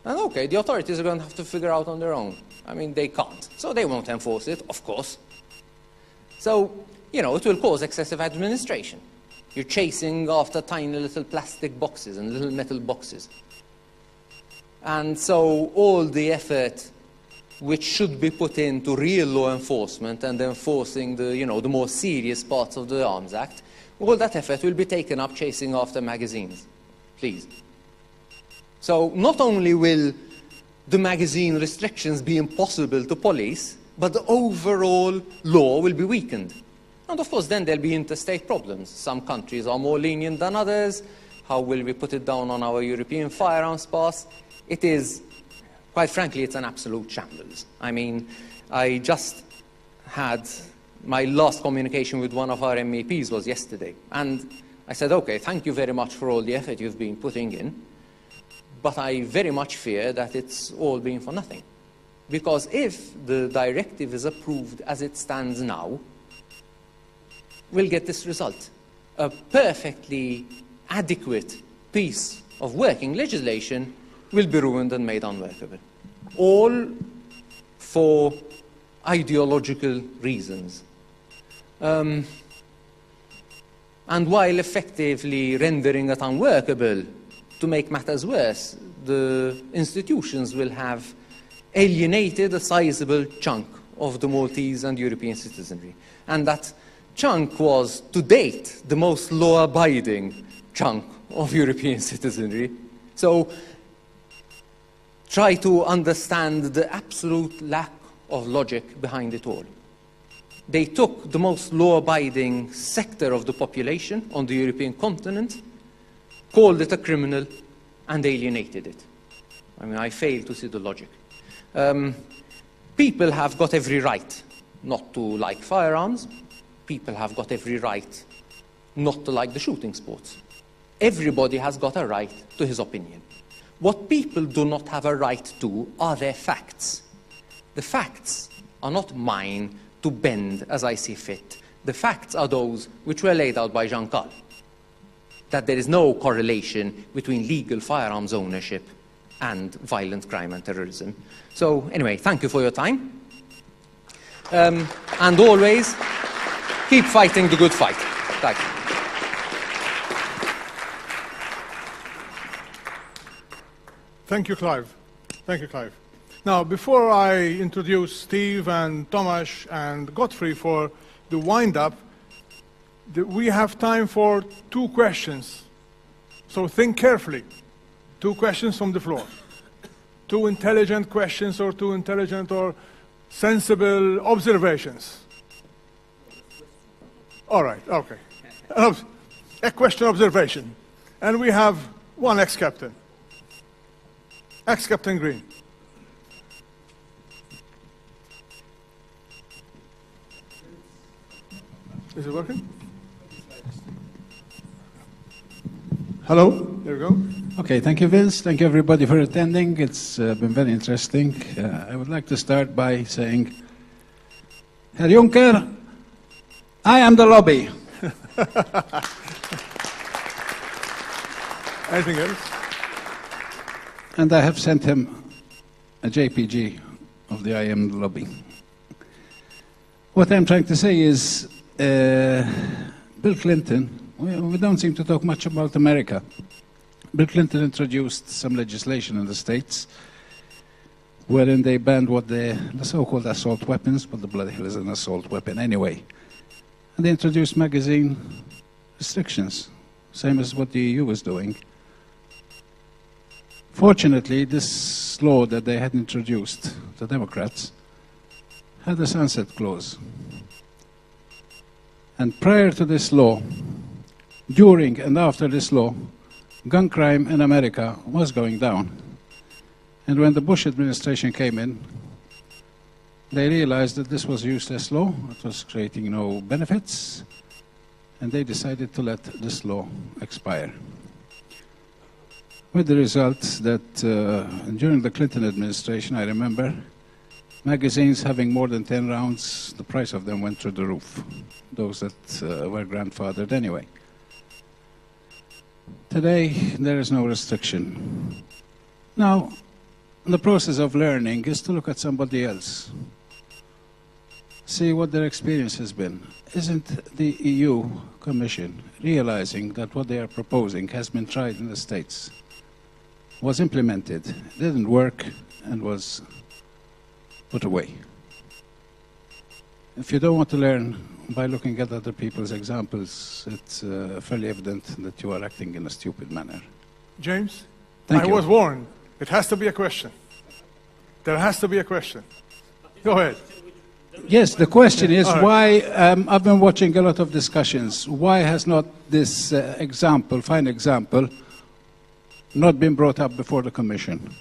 And okay, the authorities are going to have to figure out on their own. I mean, they can't, so they won't enforce it, of course. So, you know, it will cause excessive administration. You're chasing after tiny little plastic boxes and little metal boxes. And so all the effort which should be put into real law enforcement and enforcing the, you know, the more serious parts of the Arms Act, all that effort will be taken up chasing after magazines. Please. So not only will the magazine restrictions be impossible to police, but the overall law will be weakened. And of course, then there'll be interstate problems. Some countries are more lenient than others. How will we put it down on our European firearms pass? It is, quite frankly, it's an absolute shambles. I mean, I just had my last communication with one of our MEPs was yesterday. And I said, okay, thank you very much for all the effort you've been putting in. But I very much fear that it's all been for nothing. Because if the directive is approved as it stands now, we'll get this result. A perfectly adequate piece of working legislation will be ruined and made unworkable. All for ideological reasons. And while effectively rendering it unworkable, to make matters worse, the institutions will have alienated a sizable chunk of the Maltese and European citizenry. And that chunk was, to date, the most law-abiding chunk of European citizenry. So try to understand the absolute lack of logic behind it all. They took the most law-abiding sector of the population on the European continent, called it a criminal, and alienated it. I mean, I fail to see the logic. People have got every right not to like firearms. People have got every right not to like the shooting sports. Everybody has got a right to his opinion. What people do not have a right to are their facts. The facts are not mine to bend as I see fit. The facts are those which were laid out by Jean-Carl. That there is no correlation between legal firearms ownership and violent crime and terrorism. So anyway, thank you for your time. And always, keep fighting the good fight. Thank you. Thank you, Clive. Thank you, Clive. Now, before I introduce Steve and Tomasz and Godfrey for the wind-up, we have time for 2 questions. So think carefully. 2 questions from the floor. 2 intelligent questions or 2 intelligent or sensible observations. All right, okay. A question observation. And we have 1 ex-captain. Ex-Captain Green. Is it working? Hello, there we go. Okay, thank you, Vince. Thank you, everybody, for attending. It's been very interesting. I would like to start by saying, Herr Juncker, I am the lobby. Anything else? And I have sent him a JPG of the I am the lobby. What I'm trying to say is, Bill Clinton, we don't seem to talk much about America. Bill Clinton introduced some legislation in the States wherein they banned what the so-called assault weapons, but the bloody hell is an assault weapon anyway. And they introduced magazine restrictions, same as what the EU was doing. Fortunately, this law that they had introduced, the Democrats, had a sunset clause. And prior to this law, during and after this law, gun crime in America was going down. And when the Bush administration came in, they realized that this was a useless law, it was creating no benefits, and they decided to let this law expire. With the result that during the Clinton administration, I remember, magazines having more than 10 rounds, the price of them went through the roof, those that were grandfathered anyway. Today, there is no restriction. Now, the process of learning is to look at somebody else, see what their experience has been. Isn't the EU Commission realizing that what they are proposing has been tried in the States, was implemented, didn't work, and was put away? If you don't want to learn by looking at other people's examples, it's fairly evident that you are acting in a stupid manner. James, Thank I you. was warned. It has to be a question. There has to be a question. Go ahead. Yes, the question is All right. why, I've been watching a lot of discussions, why has not this example, fine example, not been brought up before the Commission?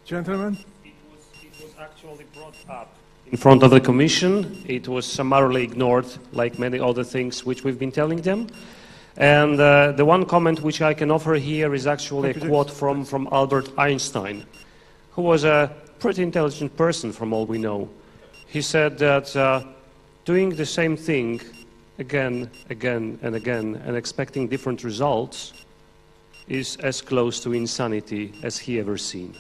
Gentlemen? It was actually brought up in front of the Commission. It was summarily ignored, like many other things which we've been telling them. And the one comment which I can offer here is actually a quote from Albert Einstein, who was a pretty intelligent person from all we know. He said that doing the same thing again, and again, and expecting different results is as close to insanity as he ever seen.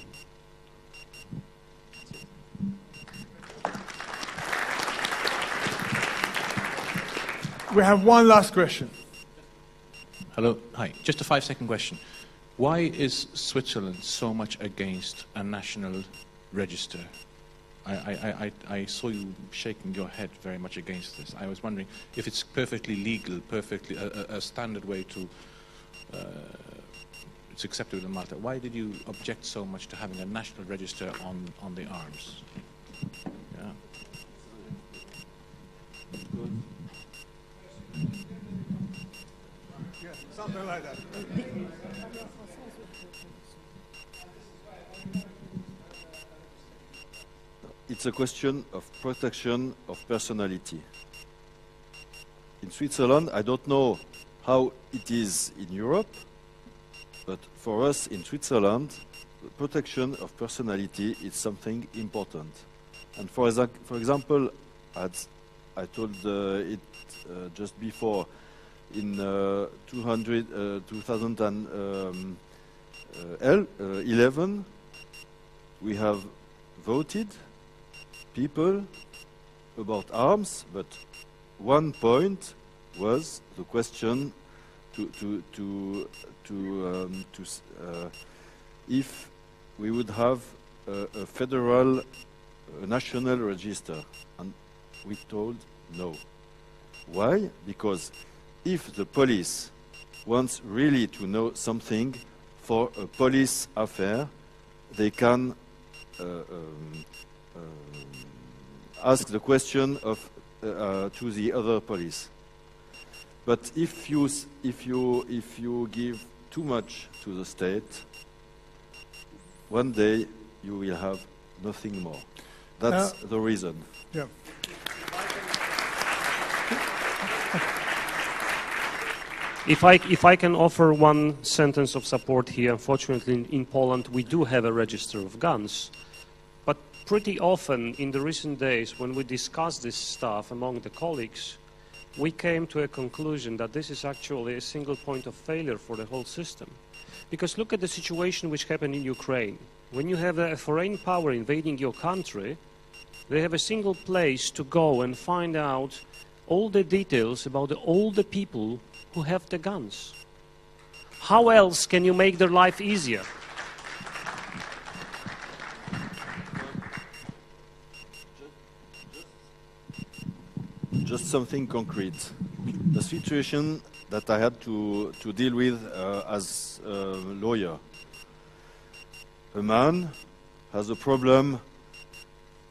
We have one last question. Hello, hi. Just a 5-second question. Why is Switzerland so much against a national register? I saw you shaking your head very much against this. I was wondering if it's perfectly legal, perfectly a standard way to, it's accepted in Malta. Why did you object so much to having a national register on the arms? Yeah. Good. Yeah, something like that. It's a question of protection of personality. In Switzerland, I don't know how it is in Europe, but for us in Switzerland, the protection of personality is something important. And for example, as I told it just before, in 2011, we have voted people about arms, but one point was the question if we would have a federal national register, and we told no. Why? Because if the police wants really to know something for a police affair, they can ask the question of to the other police. But if you give too much to the state, one day you will have nothing more. That's the reason. Yeah. If I can offer one sentence of support here, unfortunately in Poland we do have a register of guns, but pretty often in the recent days when we discuss this stuff among the colleagues, we came to a conclusion that this is actually a single point of failure for the whole system. Because look at the situation which happened in Ukraine. When you have a foreign power invading your country, they have a single place to go and find out all the details about all the people who have the guns. How else can you make their life easier? Just something concrete. The situation that I had to deal with as a lawyer. A man has a problem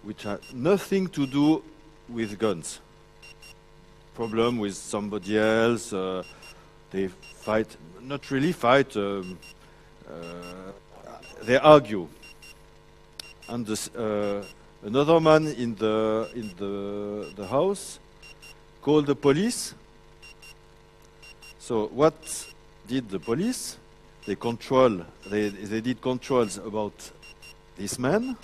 which has nothing to do with guns. Problem with somebody else, they fight, not really fight, they argue. And this, another man in the house called the police. So what did the police? They did controls about this man.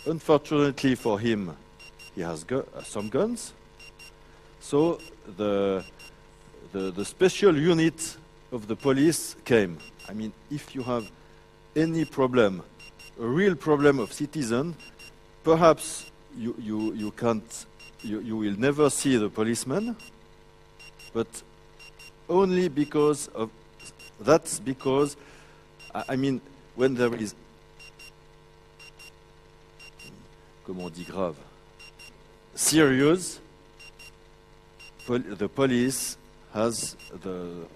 Unfortunately for him, he has some guns. So the special unit of the police came. I mean, if you have any problem, a real problem of citizen, perhaps you will never see the policeman, but only because of, that's because, I mean, when there is, comment on dit grave, serious, the police has the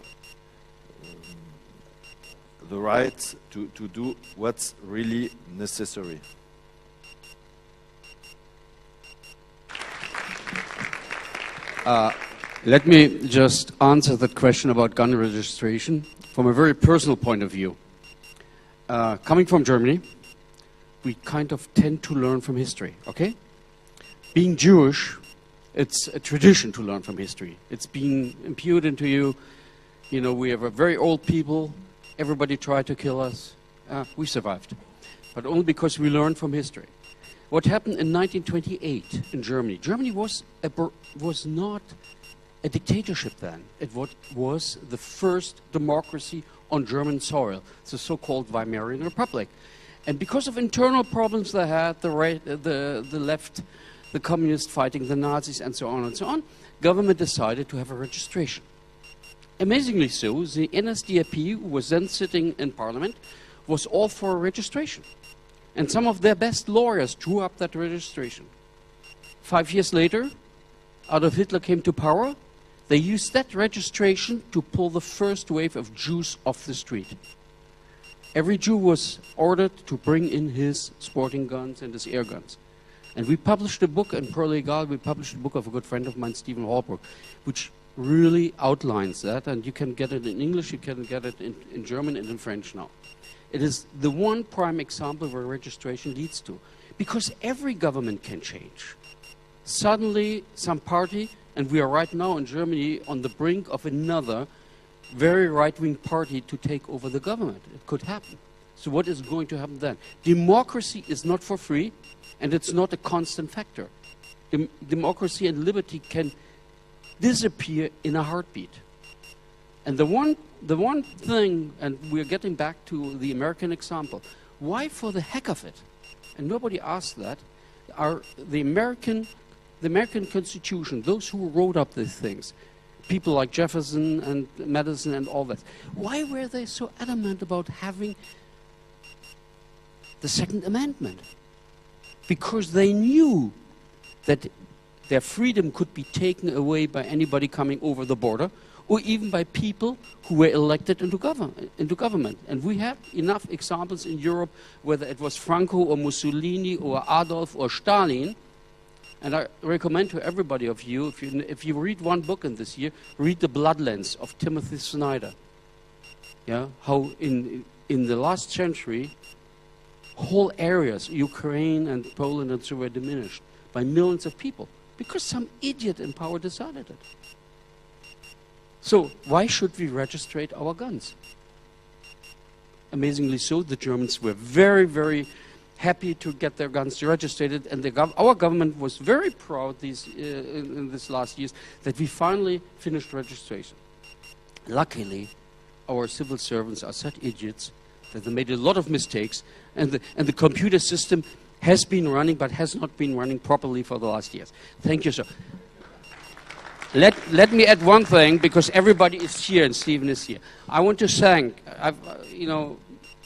right to do what's really necessary. Let me just answer the question about gun registration from a very personal point of view. Coming from Germany, we kind of tend to learn from history, okay? Being Jewish, it's a tradition to learn from history. It's being imputed into you. You know, we have a very old people. Everybody tried to kill us. We survived, but only because we learned from history. What happened in 1928 in Germany? Germany was not a dictatorship then. It was the first democracy on German soil, the so-called Weimarian Republic. And because of internal problems they had, the left, the communists fighting the Nazis, and so on, government decided to have a registration. Amazingly so, the NSDAP, who was then sitting in parliament, was all for registration. And some of their best lawyers drew up that registration. 5 years later, Adolf Hitler came to power. They used that registration to pull the first wave of Jews off the street. Every Jew was ordered to bring in his sporting guns and his air guns. And we published a book in Pro Legal, we published a book of a good friend of mine, Stephen Holbrook, which really outlines that, and you can get it in English, you can get it in German and in French now. It is the one prime example where registration leads to. Because every government can change. Suddenly, some party, and we are right now in Germany on the brink of another very right-wing party to take over the government. It could happen. So what is going to happen then? Democracy is not for free, and it's not a constant factor. Democracy and liberty can disappear in a heartbeat. And the one thing, and we're getting back to the American example, why for the heck of it, and nobody asked that, are the American Constitution, those who wrote up these things, people like Jefferson and Madison and all that, why were they so adamant about having the Second Amendment? Because they knew that their freedom could be taken away by anybody coming over the border, or even by people who were elected into government. And we have enough examples in Europe, whether it was Franco or Mussolini or Adolf or Stalin. And I recommend to everybody of you, if you read one book in this year, read The Bloodlands of Timothy Snyder. Yeah, how in the last century, whole areas, Ukraine and Poland and so were diminished by millions of people because some idiot in power decided it. So why should we register our guns? Amazingly so, the Germans were very, very happy to get their guns registered, and our government was very proud in this last years that we finally finished registration. Luckily, our civil servants are such idiots that they made a lot of mistakes, and the computer system has been running, but has not been running properly for the last years. Thank you, sir. Let me add one thing, because everybody is here and Stephen is here. I want to thank,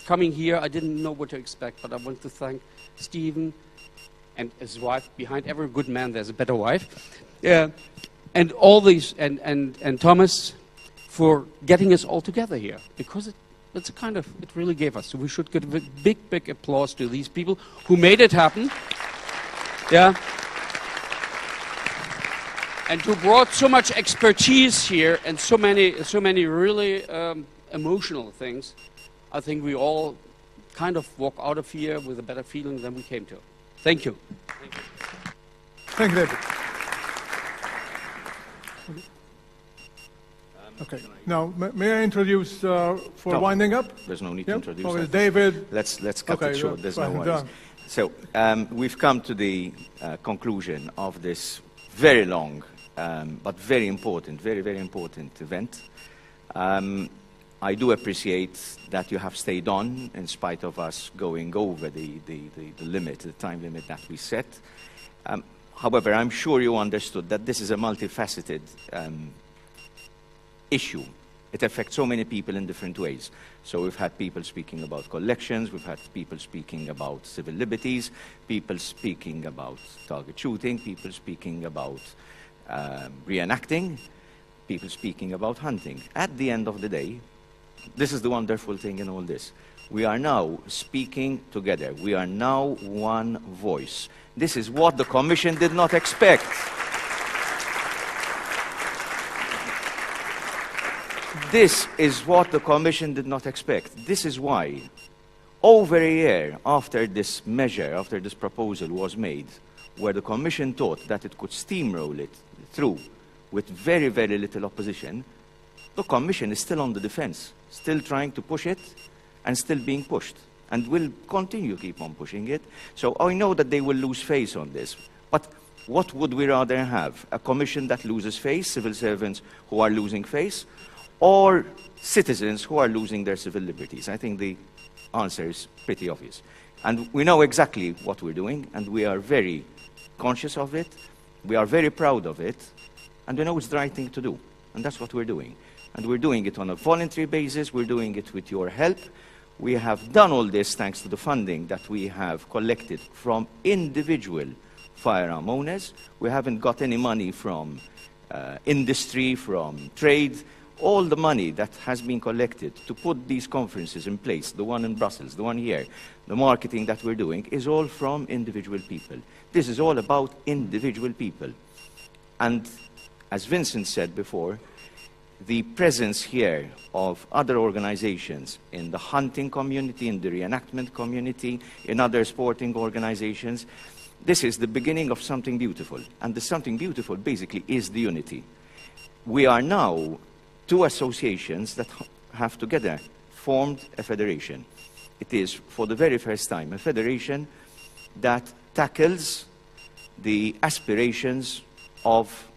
coming here, I didn't know what to expect, but I want to thank Stephen and his wife. Behind every good man, there's a better wife. And all these, and Thomas, for getting us all together here, because it really gave us. So we should give a big, big applause to these people who made it happen. Yeah. And who brought so much expertise here and so many really emotional things. I think we all kind of walk out of here with a better feeling than we came to. Thank you. Thank you. Thank you, David. Okay. Now, may I introduce for winding up? There's no need to introduce. Oh, David. Let's cut it short. There's no worries. So we've come to the conclusion of this very long but very important, very, very important event. I do appreciate that you have stayed on in spite of us going over the limit, the time limit that we set. However, I'm sure you understood that this is a multifaceted issue. It affects so many people in different ways. So we've had people speaking about collections, we've had people speaking about civil liberties, people speaking about target shooting, people speaking about reenacting, people speaking about hunting. At the end of the day, this is the wonderful thing in all this. We are now speaking together. We are now one voice. This is what the Commission did not expect. This is what the Commission did not expect. This is why, over a year after this measure, after this proposal was made, where the Commission thought that it could steamroll it through with very, very little opposition, the Commission is still on the defense, still trying to push it and still being pushed, and will continue to keep on pushing it. So I know that they will lose face on this, but what would we rather have? A Commission that loses face, civil servants who are losing face, or citizens who are losing their civil liberties? I think the answer is pretty obvious. And we know exactly what we're doing, and we are very conscious of it, we are very proud of it, and we know it's the right thing to do. And that's what we're doing. And we're doing it on a voluntary basis, we're doing it with your help. We have done all this thanks to the funding that we have collected from individual firearm owners. We haven't got any money from industry, from trade. All the money that has been collected to put these conferences in place, the one in Brussels, the one here, the marketing that we're doing, is all from individual people. This is all about individual people. And as Vincent said before, the presence here of other organizations in the hunting community, in the reenactment community, in other sporting organizations, this is the beginning of something beautiful. And the something beautiful basically is the unity. We are now two associations that have together formed a federation. It is, for the very first time, a federation that tackles the aspirations of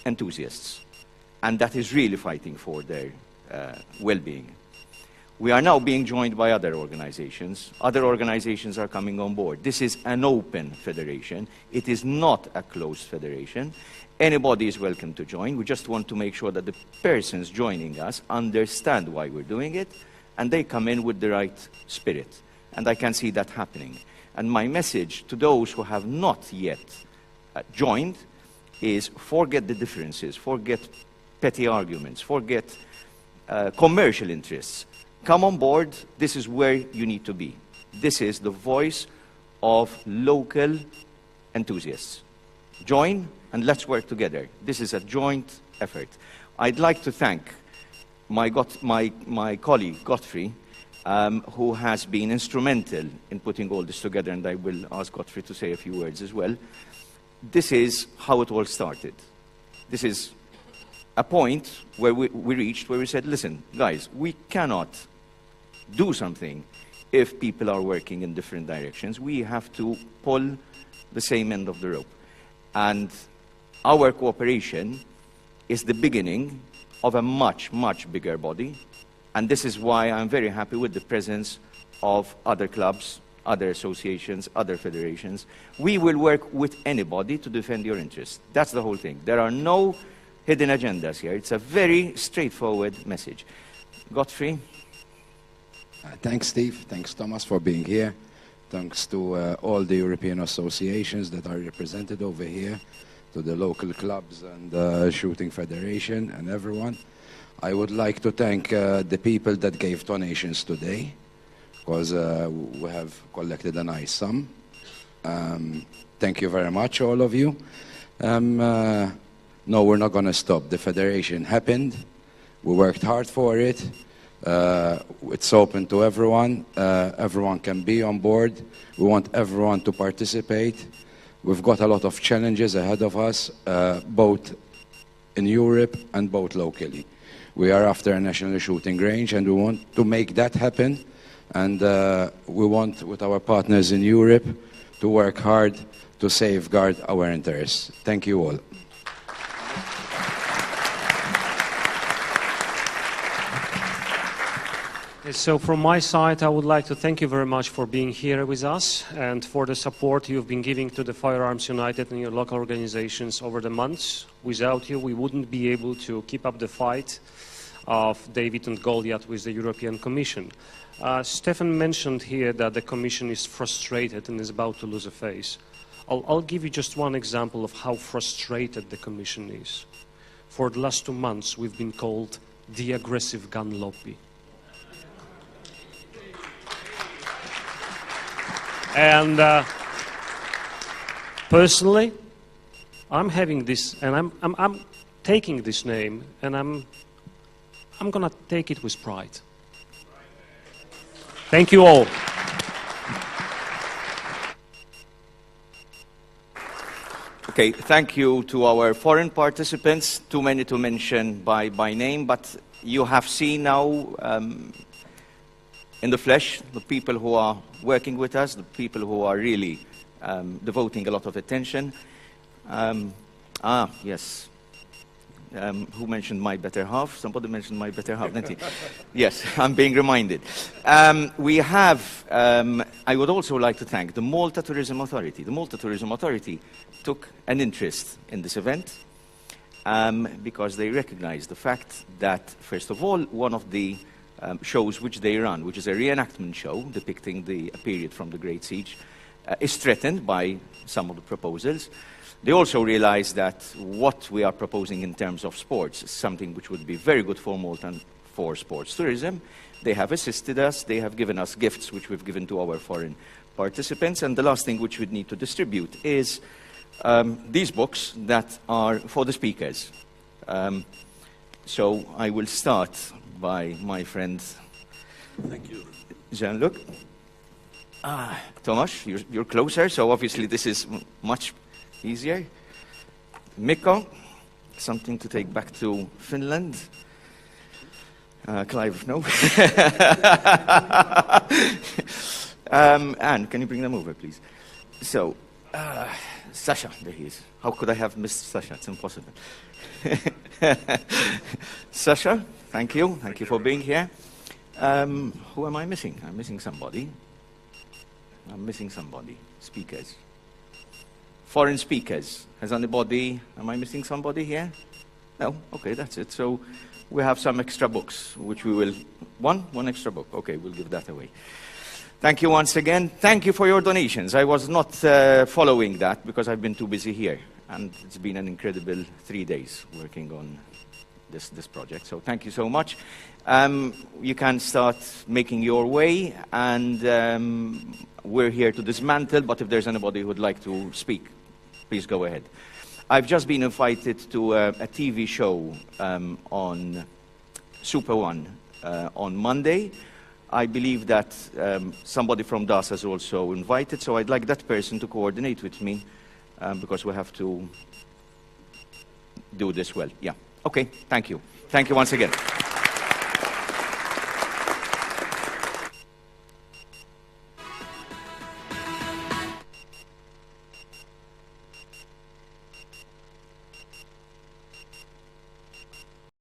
enthusiasts, and that is really fighting for their well-being. We are now being joined by other organizations. Other organizations are coming on board. This is an open federation. It is not a closed federation. Anybody is welcome to join. We just want to make sure that the persons joining us understand why we're doing it, and they come in with the right spirit. And I can see that happening. And my message to those who have not yet joined is forget the differences, forget petty arguments, forget commercial interests. Come on board. This is where you need to be. This is the voice of local enthusiasts. Join and let's work together. This is a joint effort. I'd like to thank my colleague, Godfrey, who has been instrumental in putting all this together, and I will ask Godfrey to say a few words as well. This is how it all started. This is a point where we reached where we said, listen, guys, we cannot do something if people are working in different directions. We have to pull the same end of the rope. And our cooperation is the beginning of a much, much bigger body. And this is why I'm very happy with the presence of other clubs, other associations, other federations. We will work with anybody to defend your interests. That's the whole thing. There are no hidden agendas here. It's a very straightforward message. Godfrey? Thanks, Steve. Thanks, Thomas, for being here. Thanks to all the European associations that are represented over here, to the local clubs and the Shooting Federation and everyone. I would like to thank the people that gave donations today, because we have collected a nice sum. Thank you very much, all of you. No, we're not going to stop. The federation happened. We worked hard for it. It's open to everyone. Everyone can be on board. We want everyone to participate. We've got a lot of challenges ahead of us, both in Europe and both locally. We are after a national shooting range, and we want to make that happen. And we want, with our partners in Europe, to work hard to safeguard our interests. Thank you all. So from my side, I would like to thank you very much for being here with us and for the support you've been giving to the Firearms United and your local organizations over the months. Without you, we wouldn't be able to keep up the fight of David and Goliath with the European Commission. Stefan mentioned here that the Commission is frustrated and is about to lose a face. I'll give you just one example of how frustrated the Commission is. For the last 2 months, we've been called the aggressive gun lobby. And personally, I'm having this, and I'm taking this name, and I'm going to take it with pride. Thank you all. Okay, thank you to our foreign participants. Too many to mention by name, but you have seen now in the flesh the people who are working with us, the people who are really devoting a lot of attention. Yes. Who mentioned my better half? Somebody mentioned my better half, didn't he? Yes, I'm being reminded. We have, I would also like to thank the Malta Tourism Authority. The Malta Tourism Authority took an interest in this event because they recognize the fact that, first of all, one of the shows which they run, which is a reenactment show depicting a period from the Great Siege, is threatened by some of the proposals. They also realize that what we are proposing in terms of sports is something which would be very good for Malta and for sports tourism. They have assisted us. They have given us gifts which we've given to our foreign participants. And the last thing which we need to distribute is these books that are for the speakers. So I will start by my friend Jean-Luc. Tomasz, you're closer, so obviously this is much easier. Mikko, something to take back to Finland. Clive, no. Anne, can you bring them over, please? So, Sasha, there he is. How could I have missed Sasha? It's impossible. Sasha, thank you. Thank you for being here. Who am I missing? I'm missing somebody. Speakers. Foreign speakers. Has anybody, am I missing somebody here? No? Okay, that's it. So we have some extra books, which we will, one extra book. Okay, we'll give that away. Thank you once again. Thank you for your donations. I was not following that because I've been too busy here. And it's been an incredible 3 days working on this project. So thank you so much. You can start making your way, and we're here to dismantle, but if there's anybody who would like to speak, please go ahead. I've just been invited to a TV show on Super One on Monday. I believe that somebody from DAS has also invited, so I'd like that person to coordinate with me because we have to do this well. Yeah. Okay, thank you. Thank you once again.